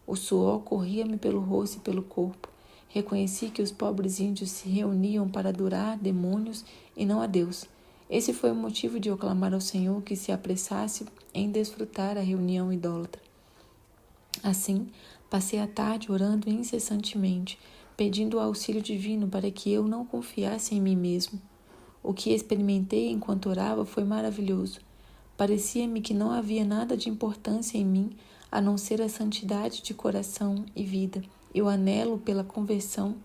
O suor corria-me pelo rosto e pelo corpo. Reconheci que os pobres índios se reuniam para adorar demônios e não a Deus. Esse foi o motivo de eu clamar ao Senhor que se apressasse em desfrutar a reunião idólatra. Assim, passei a tarde orando incessantemente, pedindo o auxílio divino para que eu não confiasse em mim mesmo. O que experimentei enquanto orava foi maravilhoso. Parecia-me que não havia nada de importância em mim, a não ser a santidade de coração e vida, e o anelo pela conversão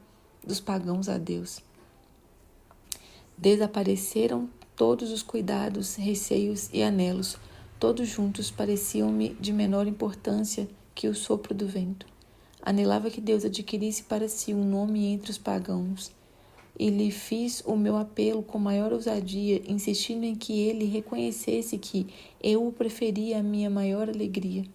dos pagãos a Deus. Desapareceram todos os cuidados, receios e anelos. Todos juntos pareciam-me de menor importância que o sopro do vento. Anelava que Deus adquirisse para si um nome entre os pagãos. e lhe fiz o meu apelo com maior ousadia, insistindo em que ele reconhecesse que eu o preferia à minha maior alegria.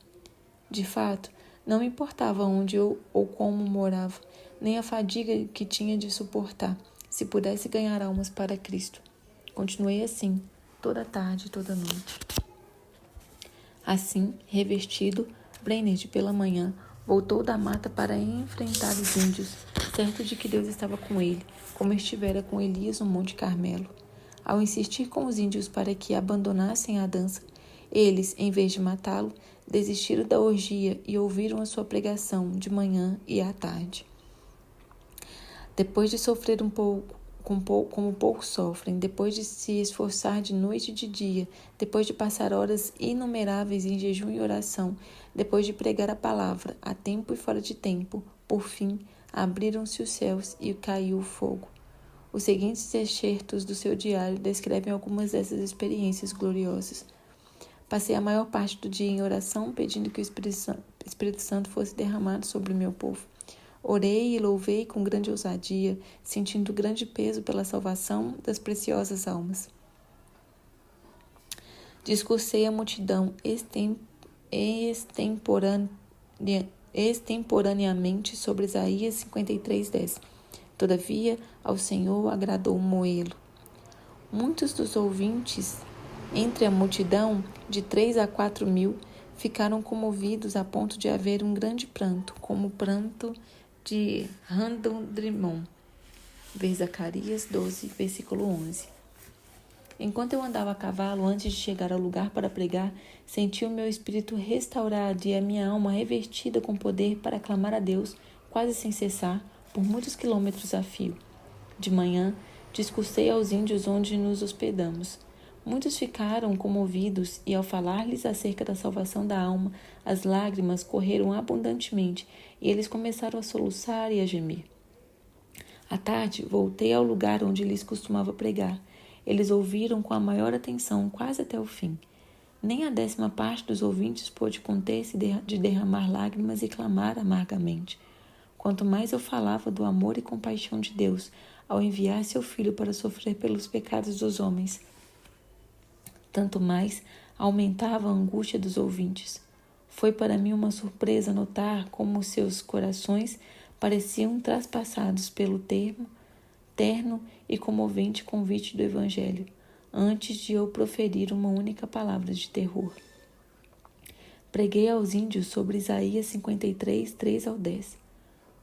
De fato, não me importava onde ou como morava, nem a fadiga que tinha de suportar, se pudesse ganhar almas para Cristo. Continuei assim, toda tarde e toda noite. Assim, revestido, Brainerd, pela manhã, voltou da mata para enfrentar os índios, certo de que Deus estava com ele, como estivera com Elias no Monte Carmelo. Ao insistir com os índios para que abandonassem a dança, eles, em vez de matá-lo, desistiram da orgia e ouviram a sua pregação de manhã e à tarde. Depois de sofrer um pouco, como poucos sofrem, depois de se esforçar de noite e de dia, depois de passar horas inumeráveis em jejum e oração, depois de pregar a palavra, a tempo e fora de tempo, por fim, abriram-se os céus e caiu o fogo. Os seguintes excertos do seu diário descrevem algumas dessas experiências gloriosas. Passei a maior parte do dia em oração, pedindo que o Espírito Santo fosse derramado sobre o meu povo. Orei e louvei com grande ousadia, sentindo grande peso pela salvação das preciosas almas. Discursei à multidão extemporaneamente sobre Isaías 53:10. Todavia, ao Senhor agradou moê-lo. Muitos dos ouvintes, entre a multidão de 3 a 4 mil, ficaram comovidos a ponto de haver um grande pranto, como o pranto de Randondrimon. Ver Zacarias 12, versículo 11. Enquanto eu andava a cavalo, antes de chegar ao lugar para pregar, senti o meu espírito restaurado e a minha alma revestida com poder para clamar a Deus, quase sem cessar, por muitos quilômetros a fio. De manhã, discursei aos índios onde nos hospedamos. Muitos ficaram comovidos e, ao falar-lhes acerca da salvação da alma, as lágrimas correram abundantemente e eles começaram a soluçar e a gemer. À tarde, voltei ao lugar onde lhes costumava pregar. Eles ouviram com a maior atenção, quase até o fim. Nem a 10ª parte dos ouvintes pôde conter-se de derramar lágrimas e clamar amargamente. Quanto mais eu falava do amor e compaixão de Deus, ao enviar seu Filho para sofrer pelos pecados dos homens, tanto mais aumentava a angústia dos ouvintes. Foi para mim uma surpresa notar como seus corações pareciam traspassados pelo terno e comovente convite do Evangelho, antes de eu proferir uma única palavra de terror. Preguei aos índios sobre Isaías 53, 3 ao 10.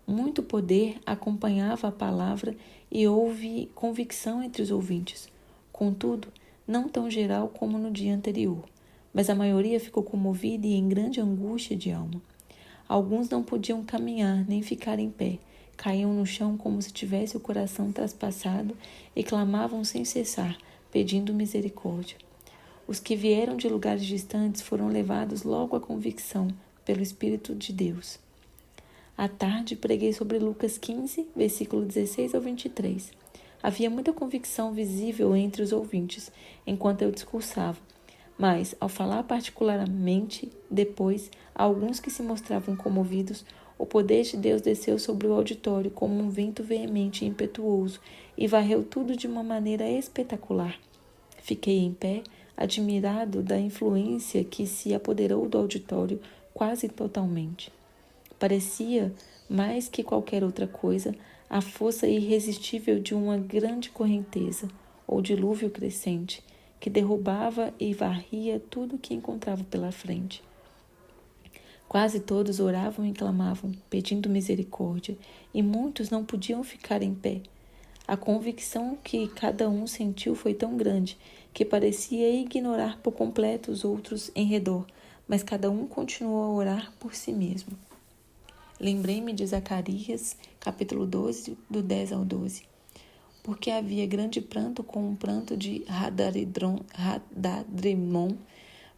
Muito poder acompanhava a palavra e houve convicção entre os ouvintes. Contudo, não tão geral como no dia anterior, mas a maioria ficou comovida e em grande angústia de alma. Alguns não podiam caminhar nem ficar em pé, caíam no chão como se tivesse o coração traspassado e clamavam sem cessar, pedindo misericórdia. Os que vieram de lugares distantes foram levados logo à convicção pelo Espírito de Deus. À tarde, preguei sobre Lucas 15, versículo 16 ao 23. Havia muita convicção visível entre os ouvintes, enquanto eu discursava, mas, ao falar particularmente, depois, a alguns que se mostravam comovidos, o poder de Deus desceu sobre o auditório como um vento veemente e impetuoso e varreu tudo de uma maneira espetacular. Fiquei em pé, admirado da influência que se apoderou do auditório quase totalmente. Parecia, mais que qualquer outra coisa, a força irresistível de uma grande correnteza, ou dilúvio crescente, que derrubava e varria tudo o que encontrava pela frente. Quase todos oravam e clamavam, pedindo misericórdia, e muitos não podiam ficar em pé. A convicção que cada um sentiu foi tão grande que parecia ignorar por completo os outros em redor, mas cada um continuou a orar por si mesmo. Lembrei-me de Zacarias, capítulo 12, do 10 ao 12. Porque havia grande pranto com um pranto de Hadadrimon,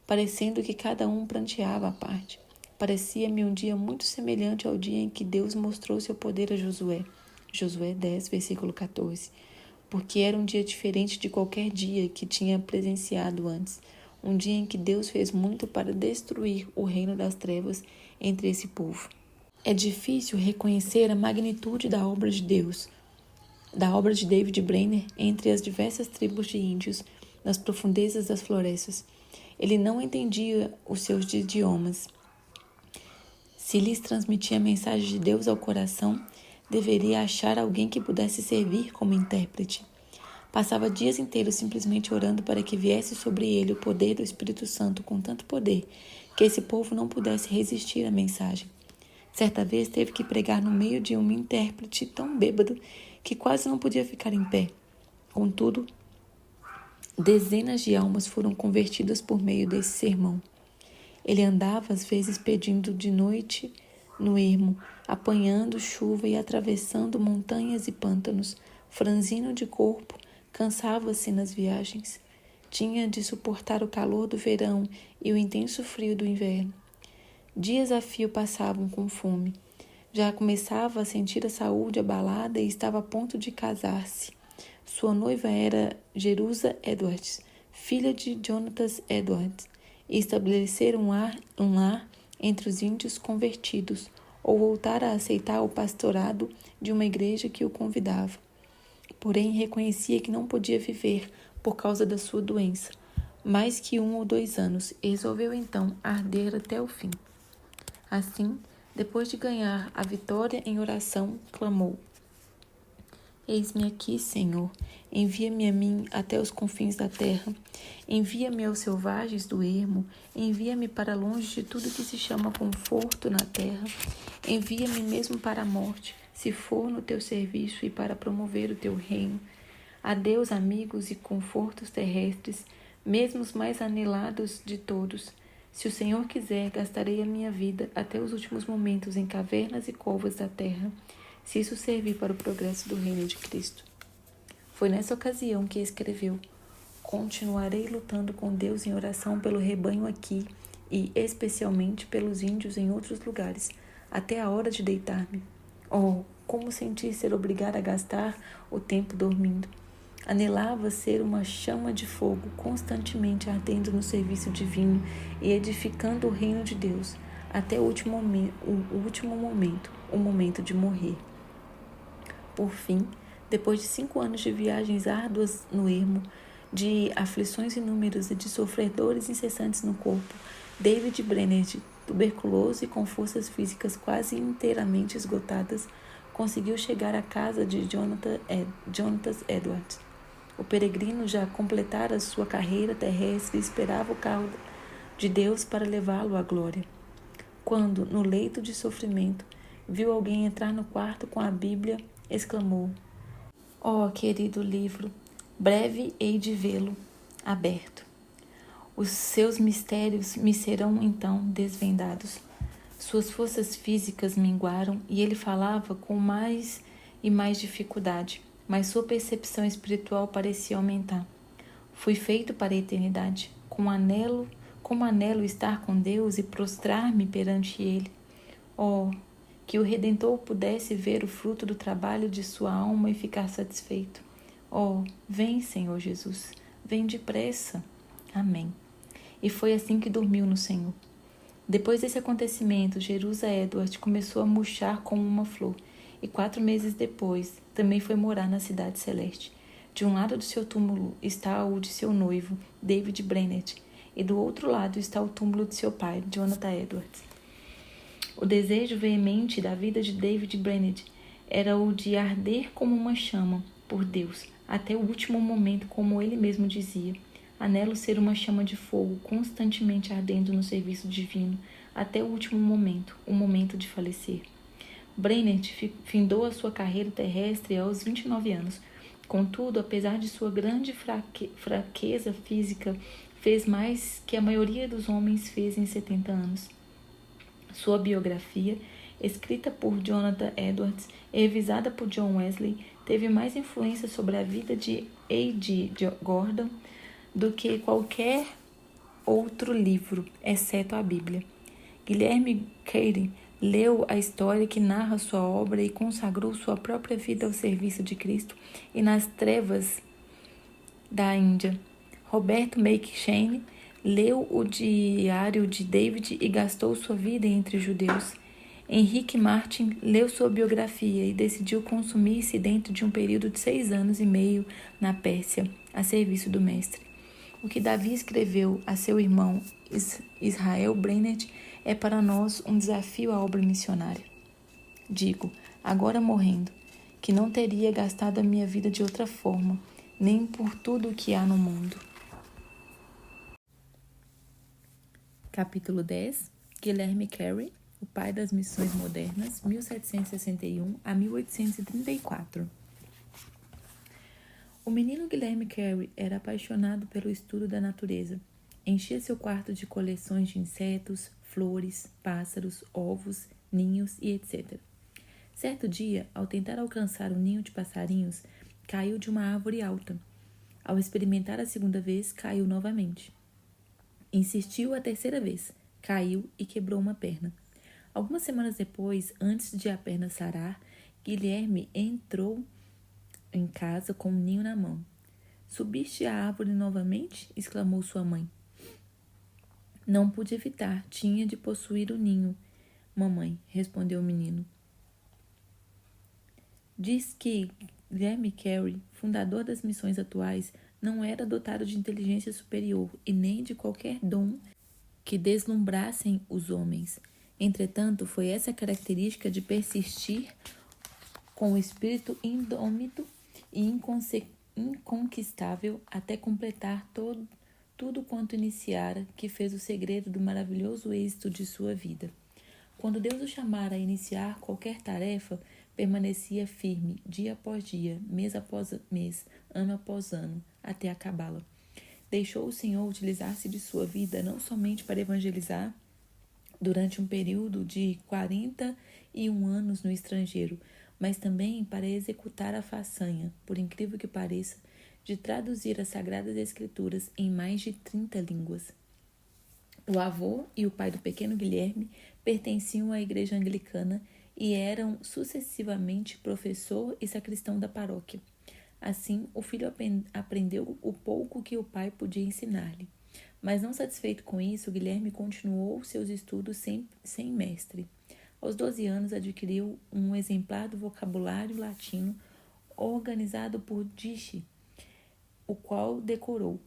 parecendo que cada um pranteava à parte. Parecia-me um dia muito semelhante ao dia em que Deus mostrou seu poder a Josué. Josué 10, versículo 14. Porque era um dia diferente de qualquer dia que tinha presenciado antes. Um dia em que Deus fez muito para destruir o reino das trevas entre esse povo. É difícil reconhecer a magnitude da obra de Deus. da obra de David Brainerd entre as diversas tribos de índios nas profundezas das florestas. Ele não entendia os seus idiomas. Se lhes transmitia a mensagem de Deus ao coração, deveria achar alguém que pudesse servir como intérprete. Passava dias inteiros simplesmente orando para que viesse sobre ele o poder do Espírito Santo com tanto poder que esse povo não pudesse resistir à mensagem. Certa vez teve que pregar no meio de um intérprete tão bêbado que quase não podia ficar em pé. Contudo, dezenas de almas foram convertidas por meio desse sermão. Ele andava às vezes pedindo de noite no ermo, apanhando chuva e atravessando montanhas e pântanos, franzino de corpo, cansava-se nas viagens. Tinha de suportar o calor do verão e o intenso frio do inverno. Dias a fio passavam com fome. Já começava a sentir a saúde abalada e estava a ponto de casar-se. Sua noiva era Jerusa Edwards, filha de Jonathan Edwards, e estabelecer um lar entre os índios convertidos, ou voltar a aceitar o pastorado de uma igreja que o convidava. Porém, reconhecia que não podia viver por causa da sua doença, mais que 1 ou 2 anos, e resolveu então arder até o fim. Assim, depois de ganhar a vitória em oração, clamou: Eis-me aqui, Senhor, envia-me a mim até os confins da terra, envia-me aos selvagens do ermo, envia-me para longe de tudo que se chama conforto na terra, envia-me mesmo para a morte, se for no teu serviço e para promover o teu reino. Adeus, amigos e confortos terrestres, mesmo os mais anelados de todos. Se o Senhor quiser, gastarei a minha vida até os últimos momentos em cavernas e covas da terra, se isso servir para o progresso do reino de Cristo. Foi nessa ocasião que escreveu: continuarei lutando com Deus em oração pelo rebanho aqui e, especialmente, pelos índios em outros lugares, até a hora de deitar-me. Oh, como senti ser obrigada a gastar o tempo dormindo. Anelava ser uma chama de fogo constantemente ardendo no serviço divino e edificando o reino de Deus, até o último momento, o momento de morrer. Por fim, depois de 5 anos de viagens árduas no ermo, de aflições inúmeras e de sofrer dores incessantes no corpo, David Brainerd, tuberculoso e com forças físicas quase inteiramente esgotadas, conseguiu chegar à casa de Jonathan Edwards. O peregrino já completara sua carreira terrestre e esperava o carro de Deus para levá-lo à glória. Quando, no leito de sofrimento, viu alguém entrar no quarto com a Bíblia, exclamou: Oh, querido livro, breve hei de vê-lo aberto. Os seus mistérios me serão então desvendados. Suas forças físicas minguaram e ele falava com mais e mais dificuldade, mas sua percepção espiritual parecia aumentar. Fui feito para a eternidade, como anelo estar com Deus e prostrar-me perante Ele. Oh, que o Redentor pudesse ver o fruto do trabalho de sua alma e ficar satisfeito. Oh, vem, Senhor Jesus, vem depressa. Amém. E foi assim que dormiu no Senhor. Depois desse acontecimento, Jerusa Edward começou a murchar como uma flor, e 4 meses depois, também foi morar na cidade celeste. De um lado do seu túmulo está o de seu noivo, David Brainerd, e do outro lado está o túmulo de seu pai, Jonathan Edwards. O desejo veemente da vida de David Brainerd era o de arder como uma chama por Deus, até o último momento, como ele mesmo dizia. Anelo ser uma chama de fogo constantemente ardendo no serviço divino, até o último momento, o momento de falecer. Brainerd findou a sua carreira terrestre aos 29 anos. Contudo, apesar de sua grande fraqueza física, fez mais que a maioria dos homens fez em 70 anos. Sua biografia, escrita por Jonathan Edwards e revisada por John Wesley, teve mais influência sobre a vida de A.G. Gordon do que qualquer outro livro, exceto a Bíblia. Guilherme Carey leu a história que narra sua obra e consagrou sua própria vida ao serviço de Cristo e nas trevas da Índia. Roberto McShane leu o diário de David e gastou sua vida entre judeus. Henrique Martin leu sua biografia e decidiu consumir-se dentro de um período de 6 anos e meio na Pérsia, a serviço do mestre. O que Davi escreveu a seu irmão Israel Brennett é para nós um desafio à obra missionária. Digo, agora morrendo, que não teria gastado a minha vida de outra forma, nem por tudo o que há no mundo. Capítulo 10. Guilherme Carey, o pai das missões modernas, 1761 a 1834. O menino Guilherme Carey era apaixonado pelo estudo da natureza. Enchia seu quarto de coleções de insetos, flores, pássaros, ovos, ninhos e etc. Certo dia, ao tentar alcançar um ninho de passarinhos, caiu de uma árvore alta. Ao experimentar a segunda vez, caiu novamente. Insistiu a terceira vez, caiu e quebrou uma perna. Algumas semanas depois, antes de a perna sarar, Guilherme entrou em casa com um ninho na mão. "Subiste à árvore novamente?" exclamou sua mãe. "Não pude evitar, tinha de possuir o ninho, mamãe", respondeu o menino. Diz que Guilherme Carey, fundador das missões atuais, não era dotado de inteligência superior e nem de qualquer dom que deslumbrassem os homens. Entretanto, foi essa característica de persistir com o espírito indômito e inconquistável até completar tudo quanto iniciara, que fez o segredo do maravilhoso êxito de sua vida. Quando Deus o chamara a iniciar qualquer tarefa, permanecia firme, dia após dia, mês após mês, ano após ano, até acabá-la. Deixou o Senhor utilizar-se de sua vida não somente para evangelizar durante um período de 41 anos no estrangeiro, mas também para executar a façanha, por incrível que pareça, de traduzir as Sagradas Escrituras em mais de 30 línguas. O avô e o pai do pequeno Guilherme pertenciam à igreja anglicana e eram sucessivamente professor e sacristão da paróquia. Assim, o filho aprendeu o pouco que o pai podia ensinar-lhe. Mas não satisfeito com isso, Guilherme continuou seus estudos sem mestre. Aos 12 anos, adquiriu um exemplar do vocabulário latino organizado por Dichi, o qual decorou.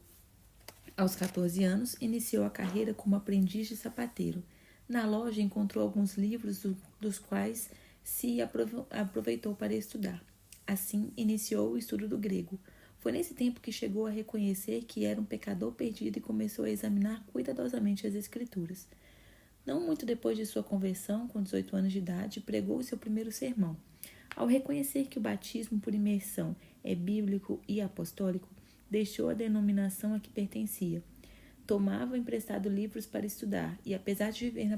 Aos 14 anos, iniciou a carreira como aprendiz de sapateiro. Na loja, encontrou alguns livros dos quais se aproveitou para estudar. Assim, iniciou o estudo do grego. Foi nesse tempo que chegou a reconhecer que era um pecador perdido e começou a examinar cuidadosamente as Escrituras. Não muito depois de sua conversão, com 18 anos de idade, pregou o seu primeiro sermão. Ao reconhecer que o batismo por imersão é bíblico e apostólico, deixou a denominação a que pertencia. Tomava emprestado livros para estudar e, apesar de viver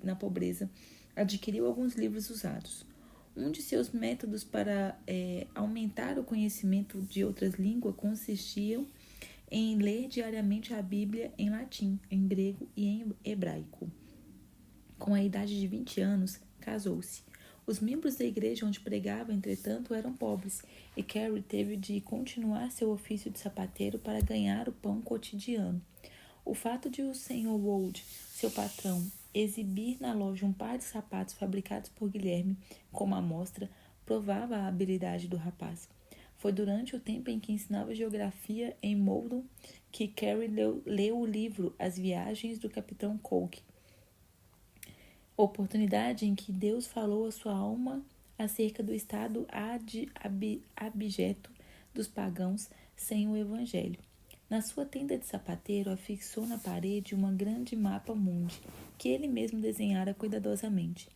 na pobreza, adquiriu alguns livros usados. Um de seus métodos para aumentar o conhecimento de outras línguas consistia em ler diariamente a Bíblia em latim, em grego e em hebraico. Com a idade de 20 anos, casou-se. Os membros da igreja onde pregava, entretanto, eram pobres, e Carey teve de continuar seu ofício de sapateiro para ganhar o pão cotidiano. O fato de o Sr. Wold, seu patrão, exibir na loja um par de sapatos fabricados por Guilherme como amostra provava a habilidade do rapaz. Foi durante o tempo em que ensinava geografia em Mouldon que Carey leu o livro As Viagens do Capitão Cook, oportunidade em que Deus falou à sua alma acerca do estado abjeto dos pagãos sem o Evangelho. Na sua tenda de sapateiro, afixou na parede um grande mapa mundi, que ele mesmo desenhara cuidadosamente.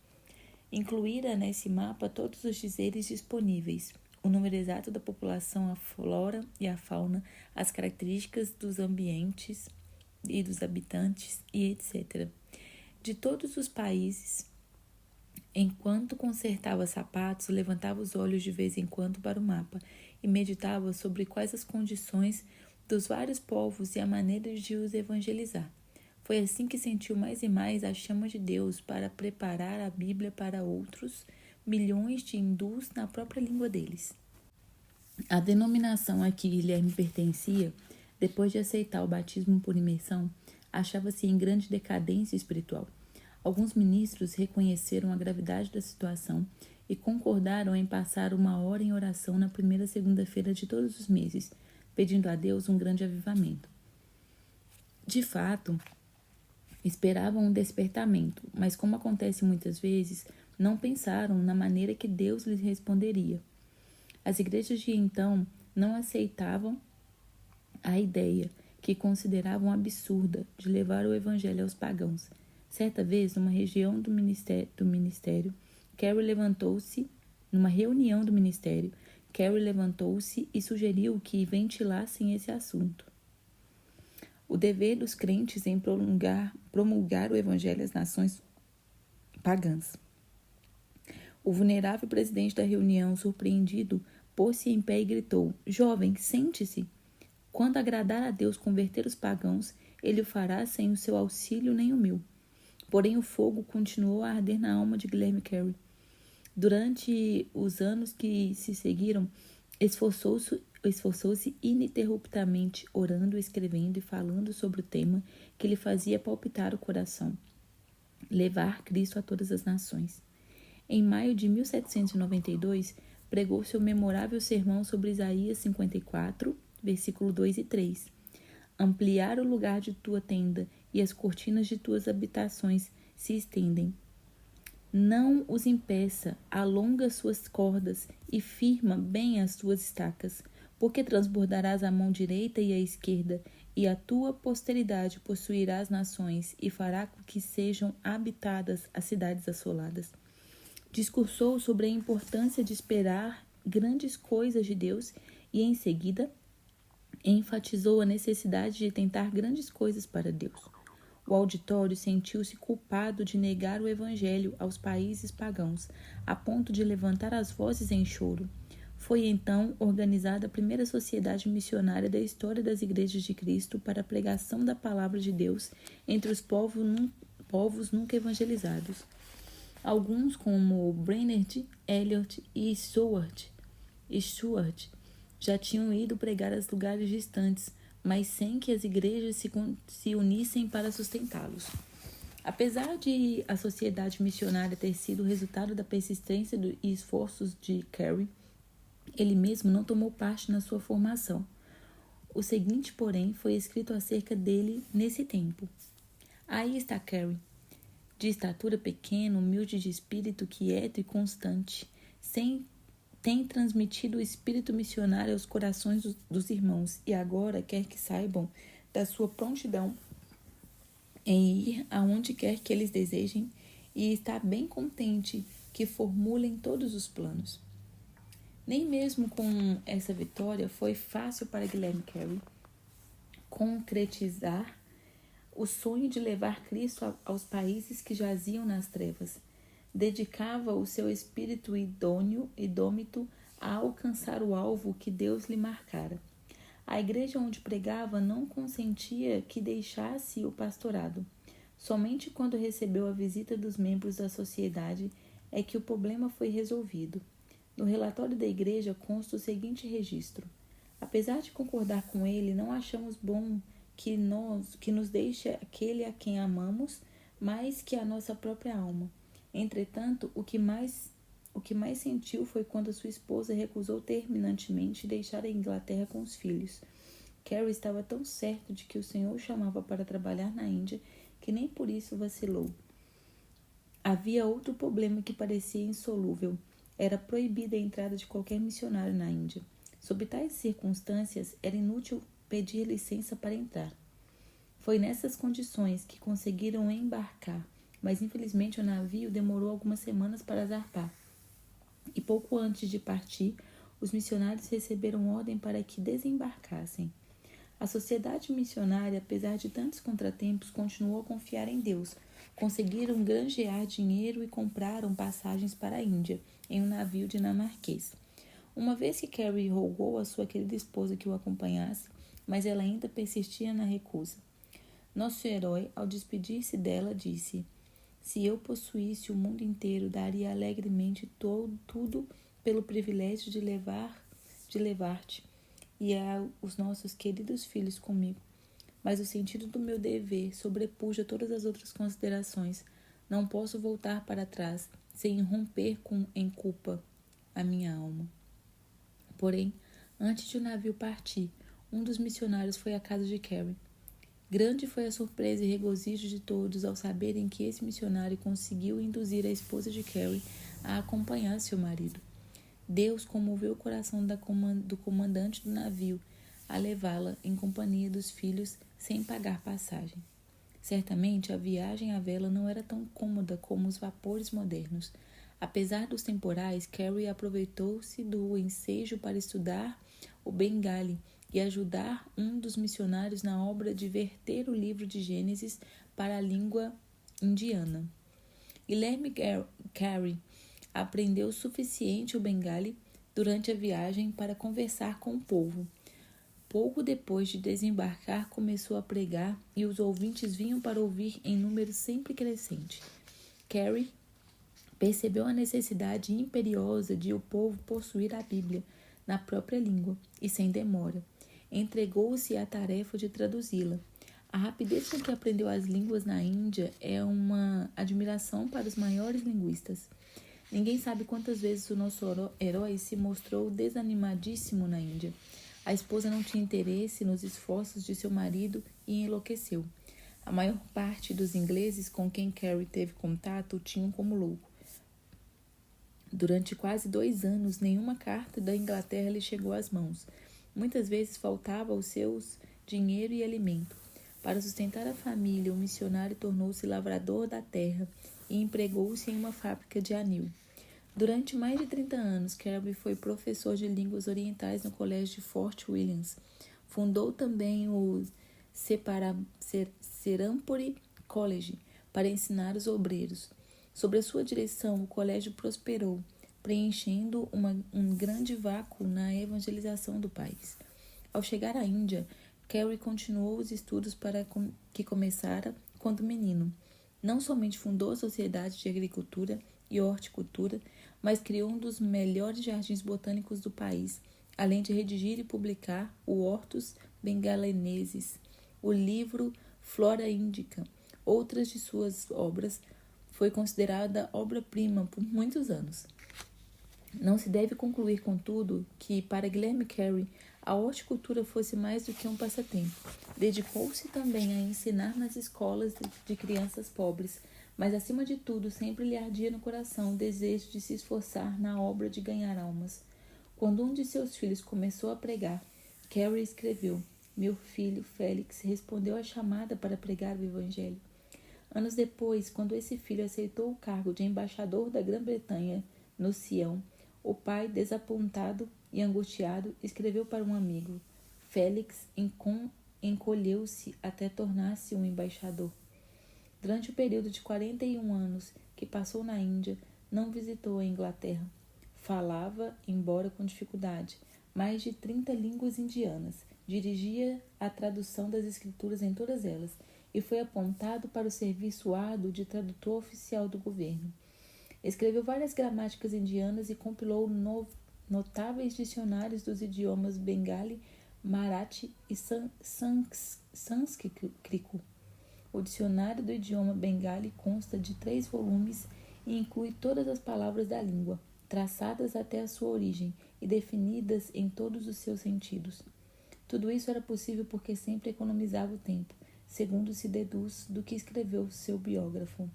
Incluíra nesse mapa todos os dizeres disponíveis, o número exato da população, a flora e a fauna, as características dos ambientes e dos habitantes e etc. De todos os países. Enquanto consertava sapatos, levantava os olhos de vez em quando para o mapa e meditava sobre quais as condições dos vários povos e a maneira de os evangelizar. Foi assim que sentiu mais e mais a chama de Deus para preparar a Bíblia para outros milhões de hindus na própria língua deles. A denominação a que Guilherme pertencia, depois de aceitar o batismo por imersão, achava-se em grande decadência espiritual. Alguns ministros reconheceram a gravidade da situação e concordaram em passar 1 hora em oração na primeira segunda-feira de todos os meses, pedindo a Deus um grande avivamento. De fato, esperavam um despertamento, mas como acontece muitas vezes, não pensaram na maneira que Deus lhes responderia. As igrejas de então não aceitavam a ideia, que consideravam absurda, de levar o evangelho aos pagãos. Certa vez, numa reunião do ministério, Carey levantou-se e sugeriu que ventilassem esse assunto. O dever dos crentes em promulgar o evangelho às nações pagãs. O vulnerável presidente da reunião, surpreendido, pôs-se em pé e gritou: "Jovem, sente-se! Quando agradar a Deus converter os pagãos, ele o fará sem o seu auxílio nem o meu." Porém, o fogo continuou a arder na alma de Guilherme Carey. Durante os anos que se seguiram, esforçou-se ininterruptamente, orando, escrevendo e falando sobre o tema que lhe fazia palpitar o coração: levar Cristo a todas as nações. Em maio de 1792, pregou seu memorável sermão sobre Isaías 54, versículo 2 e 3. Ampliar o lugar de tua tenda e as cortinas de tuas habitações se estendem. Não os impeça, alonga suas cordas e firma bem as tuas estacas, porque transbordarás a mão direita e a esquerda, e a tua posteridade possuirá as nações e fará com que sejam habitadas as cidades assoladas. Discursou sobre a importância de esperar grandes coisas de Deus e, em seguida, enfatizou a necessidade de tentar grandes coisas para Deus. O auditório sentiu-se culpado de negar o evangelho aos países pagãos, a ponto de levantar as vozes em choro. Foi então organizada a primeira sociedade missionária da história das igrejas de Cristo para a pregação da palavra de Deus entre os povos nunca evangelizados. Alguns, como Brainerd, Elliot e Stuart, já tinham ido pregar a lugares distantes, mas sem que as igrejas se unissem para sustentá-los. Apesar de a sociedade missionária ter sido o resultado da persistência e esforços de Carey, ele mesmo não tomou parte na sua formação. O seguinte, porém, foi escrito acerca dele nesse tempo: "Aí está Carey, de estatura pequena, humilde de espírito, quieto e constante, tem transmitido o espírito missionário aos corações dos irmãos e agora quer que saibam da sua prontidão em ir aonde quer que eles desejem e está bem contente que formulem todos os planos." Nem mesmo com essa vitória foi fácil para Guilherme Carey concretizar o sonho de levar Cristo aos países que jaziam nas trevas. Dedicava o seu espírito idômito a alcançar o alvo que Deus lhe marcara. A igreja onde pregava não consentia que deixasse o pastorado. Somente quando recebeu a visita dos membros da sociedade é que o problema foi resolvido. No relatório da igreja consta o seguinte registro: "Apesar de concordar com ele, não achamos bom que nos deixe aquele a quem amamos mais que a nossa própria alma. Entretanto, o que mais sentiu foi quando sua esposa recusou terminantemente deixar a Inglaterra com os filhos. Carey estava tão certo de que o Senhor o chamava para trabalhar na Índia que nem por isso vacilou. Havia outro problema que parecia insolúvel. Era proibida a entrada de qualquer missionário na Índia. Sob tais circunstâncias, era inútil pedir licença para entrar. Foi nessas condições que conseguiram embarcar, mas infelizmente o navio demorou algumas semanas para zarpar. E pouco antes de partir, os missionários receberam ordem para que desembarcassem. A sociedade missionária, apesar de tantos contratempos, continuou a confiar em Deus. Conseguiram granjear dinheiro e compraram passagens para a Índia, em um navio dinamarquês. Uma vez que Carey rogou a sua querida esposa que o acompanhasse, mas ela ainda persistia na recusa. Nosso herói, ao despedir-se dela, disse: "Se eu possuísse o mundo inteiro, daria alegremente tudo pelo privilégio de levar-te e os nossos queridos filhos comigo. Mas o sentido do meu dever sobrepuja todas as outras considerações. Não posso voltar para trás sem romper em culpa a minha alma. Porém, antes de o navio partir, um dos missionários foi à casa de Carrie. Grande foi a surpresa e regozijo de todos ao saberem que esse missionário conseguiu induzir a esposa de Carrie a acompanhar seu marido. Deus comoveu o coração do comandante do navio a levá-la em companhia dos filhos sem pagar passagem. Certamente a viagem à vela não era tão cômoda como os vapores modernos. Apesar dos temporais, Carrie aproveitou-se do ensejo para estudar o Bengali e ajudar um dos missionários na obra de verter o livro de Gênesis para a língua indiana. Guilherme Carey aprendeu o suficiente o Bengali durante a viagem para conversar com o povo. Pouco depois de desembarcar, começou a pregar e os ouvintes vinham para ouvir em número sempre crescente. Carey percebeu a necessidade imperiosa de o povo possuir a Bíblia na própria língua e, sem demora, entregou-se à tarefa de traduzi-la. A rapidez com que aprendeu as línguas na Índia é uma admiração para os maiores linguistas. Ninguém sabe quantas vezes o nosso herói se mostrou desanimadíssimo na Índia. A esposa não tinha interesse nos esforços de seu marido e enlouqueceu. A maior parte dos ingleses com quem Carey teve contato o tinham como louco. Durante quase 2 anos, nenhuma carta da Inglaterra lhe chegou às mãos. Muitas vezes faltava aos seus dinheiro e alimento. Para sustentar a família, o missionário tornou-se lavrador da terra e empregou-se em uma fábrica de anil. Durante mais de 30 anos, Carey foi professor de línguas orientais no colégio de Fort Williams. Fundou também o Serampore College para ensinar os obreiros. Sob a sua direção, o colégio prosperou, preenchendo um grande vácuo na evangelização do país. Ao chegar à Índia, Carey continuou os estudos que começara quando menino. Não somente fundou a Sociedade de Agricultura e Horticultura, mas criou um dos melhores jardins botânicos do país, além de redigir e publicar o Hortus Bengalensis, o livro Flora Indica. Outras de suas obras foi considerada obra-prima por muitos anos. Não se deve concluir, contudo, que para Guilherme Carey a horticultura fosse mais do que um passatempo. Dedicou-se também a ensinar nas escolas de crianças pobres, mas acima de tudo sempre lhe ardia no coração o desejo de se esforçar na obra de ganhar almas. Quando um de seus filhos começou a pregar, Carey escreveu: "Meu filho Félix respondeu à chamada para pregar o Evangelho." Anos depois, quando esse filho aceitou o cargo de embaixador da Grã-Bretanha no Sião, o pai, desapontado e angustiado, escreveu para um amigo. Félix encolheu-se até tornar-se um embaixador. Durante o período de 41 anos que passou na Índia, não visitou a Inglaterra. Falava, embora com dificuldade, mais de 30 línguas indianas. Dirigia a tradução das escrituras em todas elas e foi apontado para o serviço árduo de tradutor oficial do governo. Escreveu várias gramáticas indianas e compilou notáveis dicionários dos idiomas Bengali, Marathi e Sânscrito. O dicionário do idioma Bengali consta de 3 volumes e inclui todas as palavras da língua, traçadas até a sua origem e definidas em todos os seus sentidos. Tudo isso era possível porque sempre economizava o tempo, segundo se deduz do que escreveu seu biógrafo.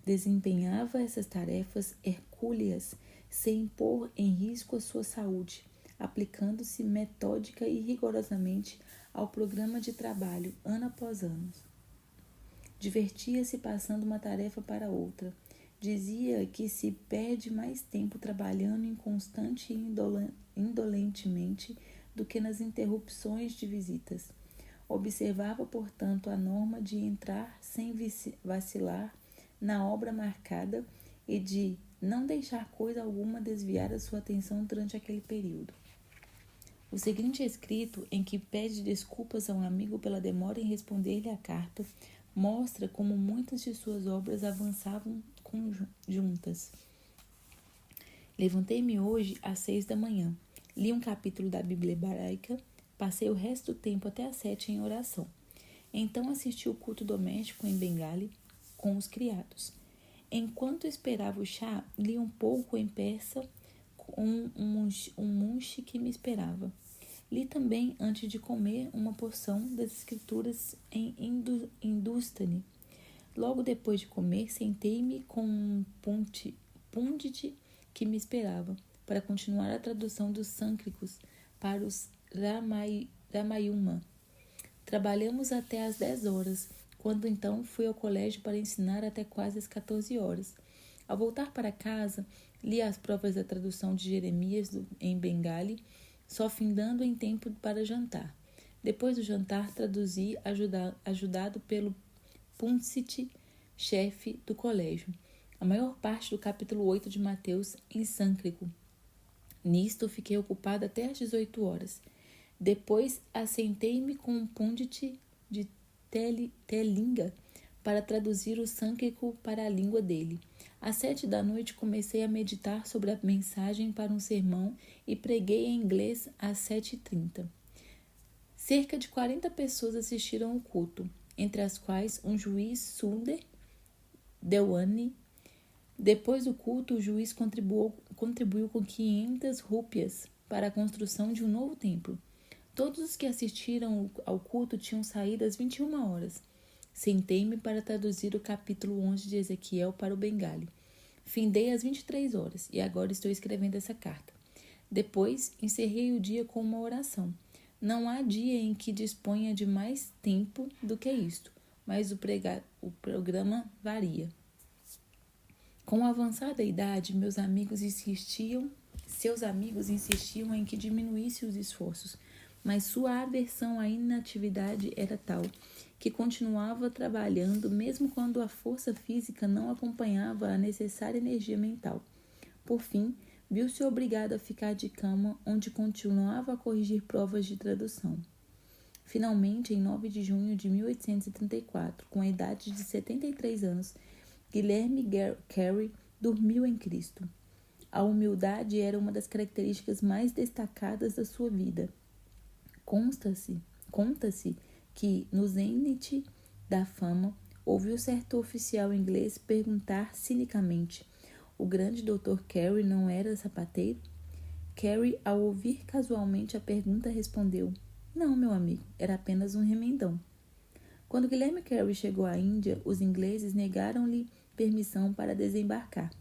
Desempenhava essas tarefas hercúleas sem pôr em risco a sua saúde, aplicando-se metódica e rigorosamente ao programa de trabalho, ano após ano. Divertia-se passando uma tarefa para outra. Dizia que se perde mais tempo trabalhando inconstante e indolentemente do que nas interrupções de visitas. Observava, portanto, a norma de entrar sem vacilar na obra marcada e de não deixar coisa alguma desviar a sua atenção durante aquele período. O seguinte escrito, em que pede desculpas a um amigo pela demora em responder-lhe a carta, mostra como muitas de suas obras avançavam juntas. Levantei-me hoje às 6 da manhã. Li um capítulo da Bíblia hebraica. Passei o resto do tempo até às 7 em oração. Então assistiu o culto doméstico em Bengali com os criados. Enquanto esperava o chá, li um pouco em persa com um monge que me esperava. Li também, antes de comer, uma porção das escrituras em hindustani. Logo depois de comer, sentei-me com um pundit que me esperava, para continuar a tradução dos sânscritos para os Ramayana. Trabalhamos até às 10 horas, quando então fui ao colégio para ensinar até quase às 14 horas. Ao voltar para casa, li as provas da tradução de Jeremias em Bengali, só findando em tempo para jantar. Depois do jantar, traduzi, ajudado pelo Pundit, chefe do colégio, a maior parte do capítulo 8 de Mateus em sânscrito. Nisto, fiquei ocupada até às 18 horas. Depois, assentei-me com um pundit de Telinga para traduzir o sânscrito para a língua dele. Às 7 da noite, comecei a meditar sobre a mensagem para um sermão e preguei em inglês às 7h30. Cerca de 40 pessoas assistiram ao culto, entre as quais um juiz Sunder Dewani. Depois do culto, o juiz contribuiu com 500 rúpias para a construção de um novo templo. Todos os que assistiram ao culto tinham saído às 21 horas. Sentei-me para traduzir o capítulo 11 de Ezequiel para o Bengali. Findei às 23 horas e agora estou escrevendo essa carta. Depois, encerrei o dia com uma oração. Não há dia em que disponha de mais tempo do que isto, mas o programa varia. Com a avançada idade, seus amigos insistiam em que diminuísse os esforços, mas sua aversão à inatividade era tal que continuava trabalhando mesmo quando a força física não acompanhava a necessária energia mental. Por fim, viu-se obrigado a ficar de cama, onde continuava a corrigir provas de tradução. Finalmente, em 9 de junho de 1834, com a idade de 73 anos, Guilherme Carey dormiu em Cristo. A humildade era uma das características mais destacadas da sua vida. Conta-se que, no zênite da fama, ouviu certo oficial inglês perguntar cinicamente: o grande Dr. Carey não era sapateiro? Carey, ao ouvir casualmente a pergunta, respondeu: não, meu amigo, era apenas um remendão. Quando Guilherme Carey chegou à Índia, os ingleses negaram-lhe permissão para desembarcar.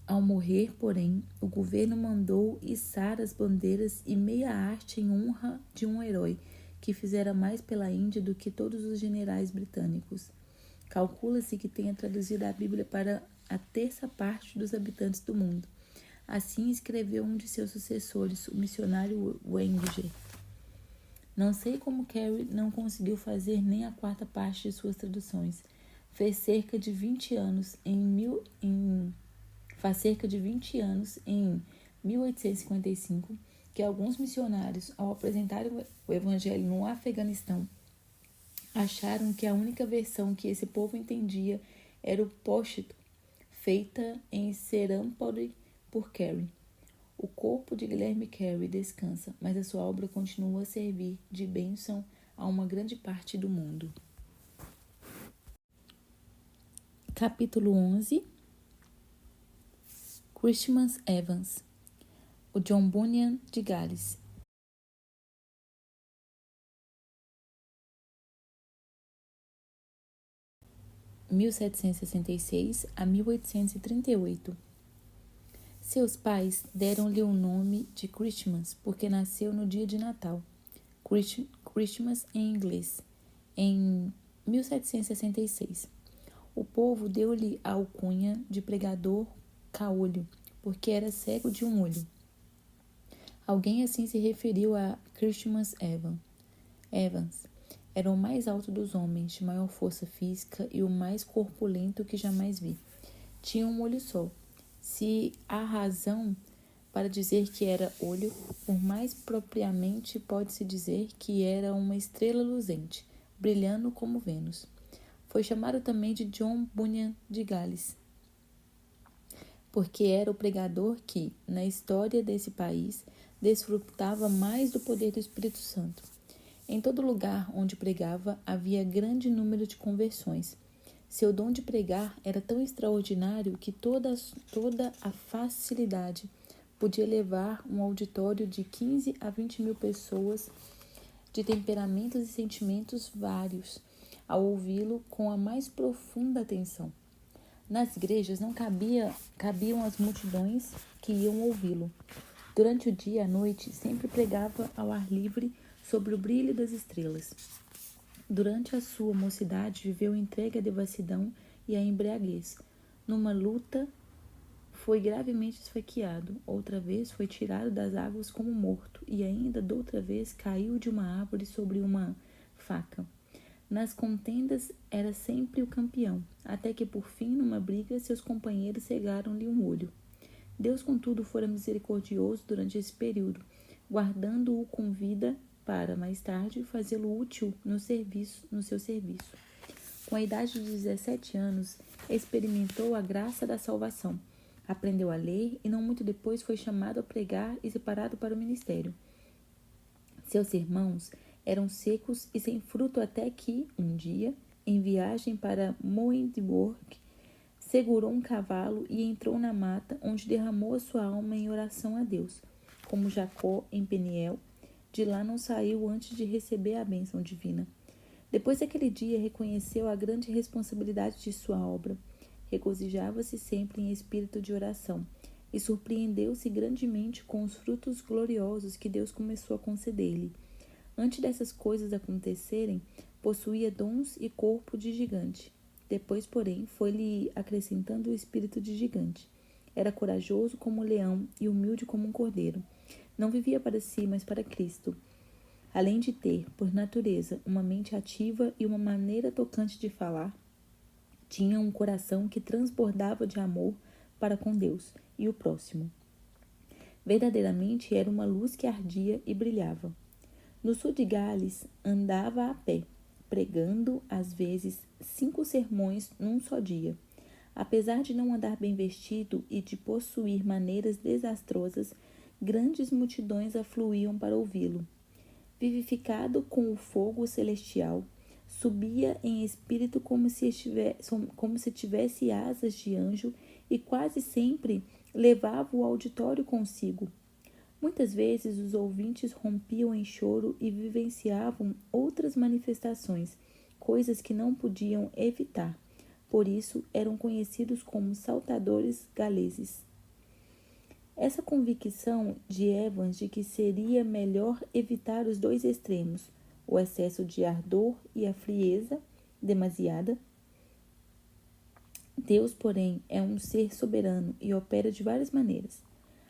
Ao morrer, porém, o governo mandou içar as bandeiras e meia haste em honra de um herói que fizera mais pela Índia do que todos os generais britânicos. Calcula-se que tenha traduzido a Bíblia para a terça parte dos habitantes do mundo. Assim escreveu um de seus sucessores, o missionário Wenger. Não sei como Carey não conseguiu fazer nem a quarta parte de suas traduções. Faz cerca de 20 anos, em 1855, que alguns missionários, ao apresentarem o evangelho no Afeganistão, acharam que a única versão que esse povo entendia era o Pashto, feita em Serampore por Carey. O corpo de Guilherme Carey descansa, mas a sua obra continua a servir de bênção a uma grande parte do mundo. Capítulo 11. Christmas Evans, o John Bunyan de Gales. (1766 a 1838). Seus pais deram-lhe o nome de Christmas porque nasceu no dia de Natal, Christmas em inglês, em 1766. O povo deu-lhe a alcunha de pregador caolho, porque era cego de um olho. Alguém assim se referiu a Christmas Evans. Era o mais alto dos homens, de maior força física e o mais corpulento que jamais vi. Tinha um olho só. Se há razão para dizer que era olho, por mais propriamente pode-se dizer que era uma estrela luzente, brilhando como Vênus. Foi chamado também de John Bunyan de Gales, porque era o pregador que, na história desse país, desfrutava mais do poder do Espírito Santo. Em todo lugar onde pregava havia grande número de conversões. Seu dom de pregar era tão extraordinário que toda a facilidade podia levar um auditório de 15 a 20 mil pessoas de temperamentos e sentimentos vários a ouvi-lo com a mais profunda atenção. Nas igrejas não cabiam as multidões que iam ouvi-lo. Durante o dia e a noite, sempre pregava ao ar livre sobre o brilho das estrelas. Durante a sua mocidade, viveu entregue à devassidão e à embriaguez. Numa luta, foi gravemente esfaqueado. Outra vez foi tirado das águas como morto, e ainda doutra vez caiu de uma árvore sobre uma faca. Nas contendas era sempre o campeão, até que por fim, numa briga, seus companheiros cegaram-lhe um olho. Deus, contudo, fora misericordioso durante esse período, guardando-o com vida para, mais tarde, fazê-lo útil no seu serviço. Com a idade de 17 anos, experimentou a graça da salvação. Aprendeu a ler e não muito depois foi chamado a pregar e separado para o ministério. Seus sermãos eram secos e sem fruto até que, um dia, em viagem para Moendworth, segurou um cavalo e entrou na mata, onde derramou a sua alma em oração a Deus. Como Jacó em Peniel, de lá não saiu antes de receber a bênção divina. Depois daquele dia, reconheceu a grande responsabilidade de sua obra. Regozijava-se sempre em espírito de oração e surpreendeu-se grandemente com os frutos gloriosos que Deus começou a conceder-lhe. Antes dessas coisas acontecerem, possuía dons e corpo de gigante. Depois, porém, foi-lhe acrescentando o espírito de gigante. Era corajoso como um leão e humilde como um cordeiro. Não vivia para si, mas para Cristo. Além de ter, por natureza, uma mente ativa e uma maneira tocante de falar, tinha um coração que transbordava de amor para com Deus e o próximo. Verdadeiramente era uma luz que ardia e brilhava. No sul de Gales, andava a pé, pregando, às vezes, 5 sermões num só dia. Apesar de não andar bem vestido e de possuir maneiras desastrosas, grandes multidões afluíam para ouvi-lo. Vivificado com o fogo celestial, subia em espírito como se tivesse asas de anjo e quase sempre levava o auditório consigo. Muitas vezes os ouvintes rompiam em choro e vivenciavam outras manifestações, coisas que não podiam evitar. Por isso eram conhecidos como saltadores galeses. Essa convicção de Evans de que seria melhor evitar os dois extremos, o excesso de ardor e a frieza demasiada. Deus, porém, é um ser soberano e opera de várias maneiras.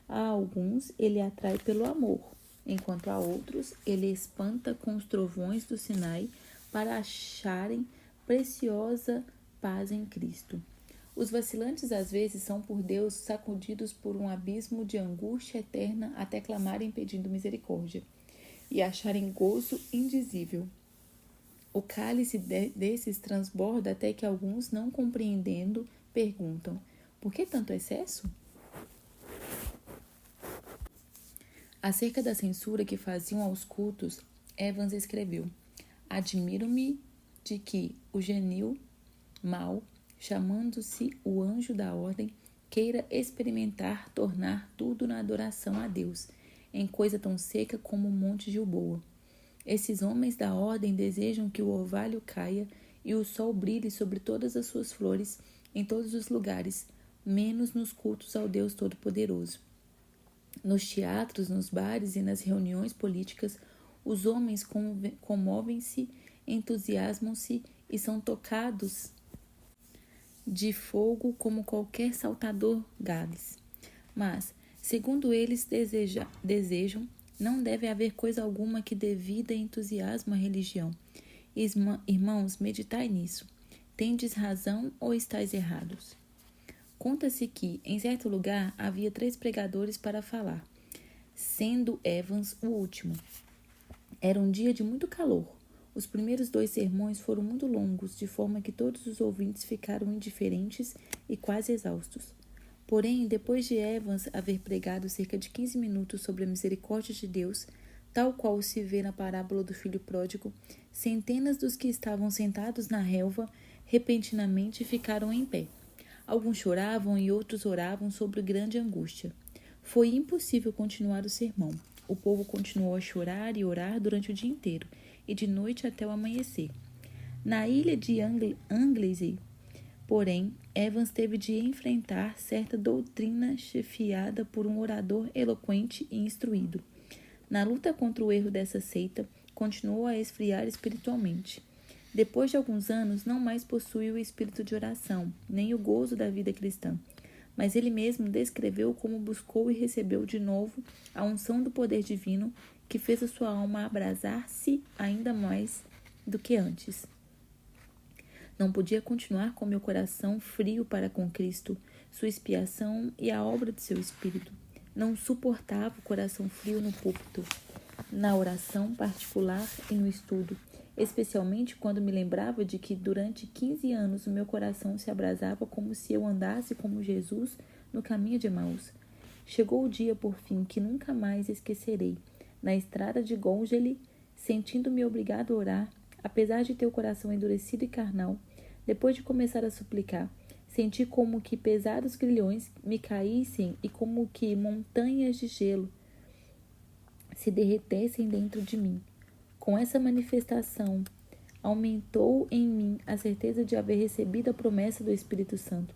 A alguns ele atrai pelo amor, enquanto a outros ele espanta com os trovões do Sinai para acharem preciosa paz em Cristo. Os vacilantes às vezes são por Deus sacudidos por um abismo de angústia eterna até clamarem pedindo misericórdia e acharem gozo indizível. O cálice desses transborda até que alguns, não compreendendo, perguntam: por que tanto excesso? Acerca da censura que faziam aos cultos, Evans escreveu: admiro-me de que o genil mau, chamando-se o anjo da ordem, queira experimentar tornar tudo na adoração a Deus, em coisa tão seca como o monte Gilboa. Esses homens da ordem desejam que o orvalho caia e o sol brilhe sobre todas as suas flores em todos os lugares, menos nos cultos ao Deus Todo-Poderoso. Nos teatros, nos bares e nas reuniões políticas, os homens comovem-se, entusiasmam-se e são tocados de fogo como qualquer saltador gales. Mas, segundo eles desejam, não deve haver coisa alguma que dê vida e entusiasmo à religião. Irmãos, meditai nisso. Tendes razão ou estáis errados? Conta-se que, em certo lugar, havia 3 pregadores para falar, sendo Evans o último. Era um dia de muito calor. Os primeiros 2 sermões foram muito longos, de forma que todos os ouvintes ficaram indiferentes e quase exaustos. Porém, depois de Evans haver pregado cerca de 15 minutos sobre a misericórdia de Deus, Tal qual se vê na parábola do filho pródigo, centenas dos que estavam sentados na relva repentinamente ficaram em pé. Alguns choravam e outros oravam sobre grande angústia. Foi impossível continuar o sermão. O povo continuou a chorar e orar durante o dia inteiro, e de noite até o amanhecer. Na ilha de Anglesey, porém, Evans teve de enfrentar certa doutrina chefiada por um orador eloquente e instruído. Na luta contra o erro dessa seita, continuou a esfriar espiritualmente. Depois de alguns anos, não mais possui o espírito de oração, nem o gozo da vida cristã. Mas ele mesmo descreveu como buscou e recebeu de novo a unção do poder divino que fez a sua alma abrasar-se ainda mais do que antes. Não podia continuar com meu coração frio para com Cristo, sua expiação e a obra de seu Espírito. Não suportava o coração frio no púlpito, na oração particular e no estudo, especialmente quando me lembrava de que durante 15 anos o meu coração se abrasava como se eu andasse como Jesus no caminho de Emaús. Chegou o dia, por fim, que nunca mais esquecerei. Na estrada de Gongeli, sentindo-me obrigado a orar, apesar de ter o coração endurecido e carnal, depois de começar a suplicar, senti como que pesados grilhões me caíssem e como que montanhas de gelo se derretessem dentro de mim. Com essa manifestação, aumentou em mim a certeza de haver recebido a promessa do Espírito Santo.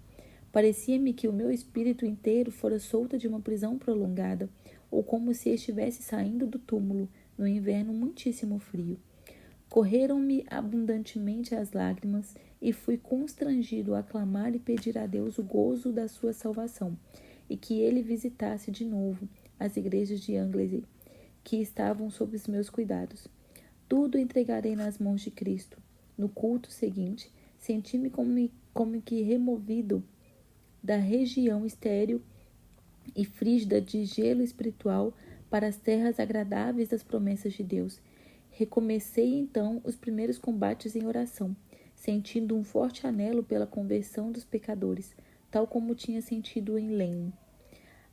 Parecia-me que o meu espírito inteiro fora solto de uma prisão prolongada, ou como se estivesse saindo do túmulo no inverno muitíssimo frio. Correram-me abundantemente as lágrimas e fui constrangido a clamar e pedir a Deus o gozo da sua salvação e que ele visitasse de novo as igrejas de Anglesey, que estavam sob os meus cuidados. Tudo entregarei nas mãos de Cristo. No culto seguinte, senti-me como que removido da região estéril e frígida de gelo espiritual para as terras agradáveis das promessas de Deus. Recomecei então os primeiros combates em oração, sentindo um forte anelo pela conversão dos pecadores, tal como tinha sentido em Leme.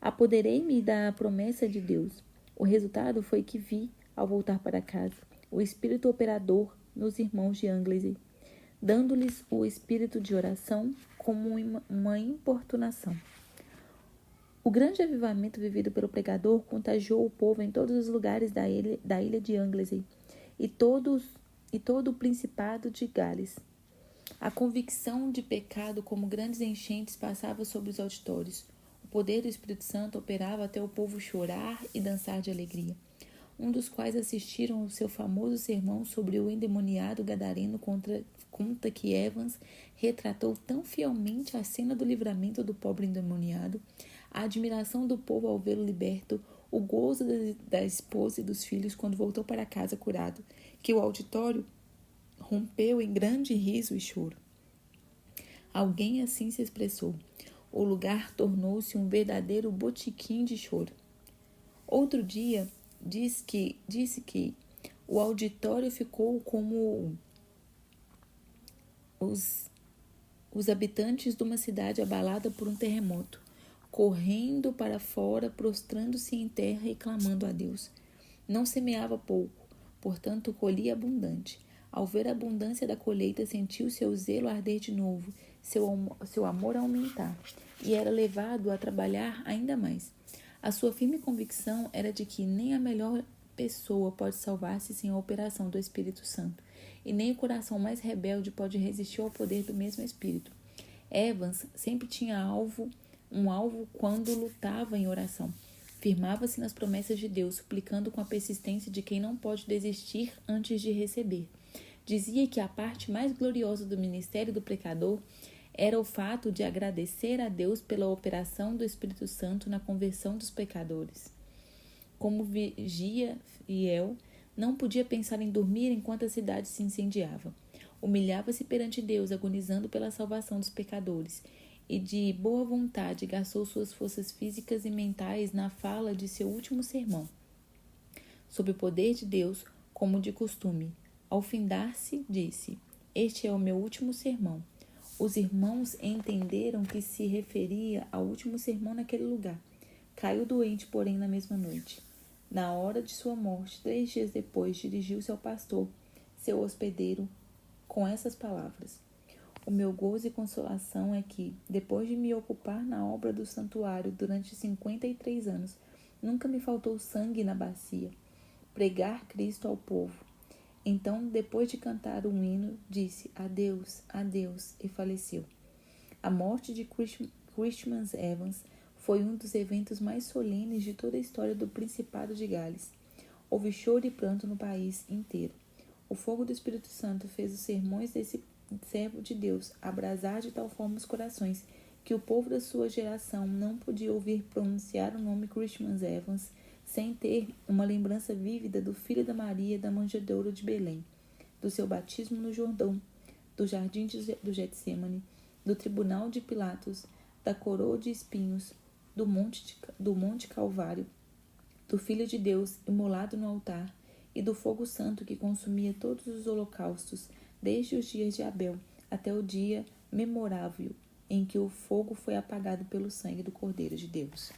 Apoderei-me da promessa de Deus. O resultado foi que vi, ao voltar para casa, o espírito operador nos irmãos de Anglesey, dando-lhes o espírito de oração como uma importunação. O grande avivamento vivido pelo pregador contagiou o povo em todos os lugares da ilha de Anglesey e todo o principado de Gales. A convicção de pecado como grandes enchentes passava sobre os auditórios. O poder do Espírito Santo operava até o povo chorar e dançar de alegria. Um dos quais assistiram ao seu famoso sermão sobre o endemoniado gadareno conta que Evans retratou tão fielmente a cena do livramento do pobre endemoniado, a admiração do povo ao vê-lo liberto, o gozo da esposa e dos filhos quando voltou para casa curado, que o auditório rompeu em grande riso e choro. Alguém assim se expressou. O lugar tornou-se um verdadeiro botequim de choro. Outro dia, disse que o auditório ficou como os habitantes de uma cidade abalada por um terremoto, correndo para fora, prostrando-se em terra e clamando a Deus. Não semeava pouco, portanto colhia abundante. Ao ver a abundância da colheita, sentiu seu zelo arder de novo, seu amor aumentar, e era levado a trabalhar ainda mais. A sua firme convicção era de que nem a melhor pessoa pode salvar-se sem a operação do Espírito Santo, e nem o coração mais rebelde pode resistir ao poder do mesmo Espírito. Evans sempre tinha um alvo quando lutava em oração. Firmava-se nas promessas de Deus, suplicando com a persistência de quem não pode desistir antes de receber. Dizia que a parte mais gloriosa do ministério do pecador era o fato de agradecer a Deus pela operação do Espírito Santo na conversão dos pecadores. Como vigia fiel, não podia pensar em dormir enquanto a cidade se incendiava. Humilhava-se perante Deus, agonizando pela salvação dos pecadores, e de boa vontade gastou suas forças físicas e mentais na fala de seu último sermão. Sob o poder de Deus, como de costume, ao findar-se, disse: "Este é o meu último sermão." Os irmãos entenderam que se referia ao último sermão naquele lugar. Caiu doente, porém, na mesma noite. Na hora de sua morte, 3 dias depois, dirigiu-se ao pastor, seu hospedeiro, com essas palavras: o meu gozo e consolação é que, depois de me ocupar na obra do santuário durante 53 anos, nunca me faltou sangue na bacia. Pregar Cristo ao povo. Então, depois de cantar um hino, disse adeus, adeus, e faleceu. A morte de Christman Evans foi um dos eventos mais solenes de toda a história do Principado de Gales. Houve choro e pranto no país inteiro. O fogo do Espírito Santo fez os sermões desse servo de Deus abrasar de tal forma os corações que o povo da sua geração não podia ouvir pronunciar o nome Christman Evans sem ter uma lembrança vívida do filho da Maria da manjedoura de Belém, do seu batismo no Jordão, do jardim do Getsemane, do tribunal de Pilatos, da coroa de espinhos, do monte Calvário, do Filho de Deus imolado no altar e do fogo santo que consumia todos os holocaustos, desde os dias de Abel até o dia memorável em que o fogo foi apagado pelo sangue do Cordeiro de Deus.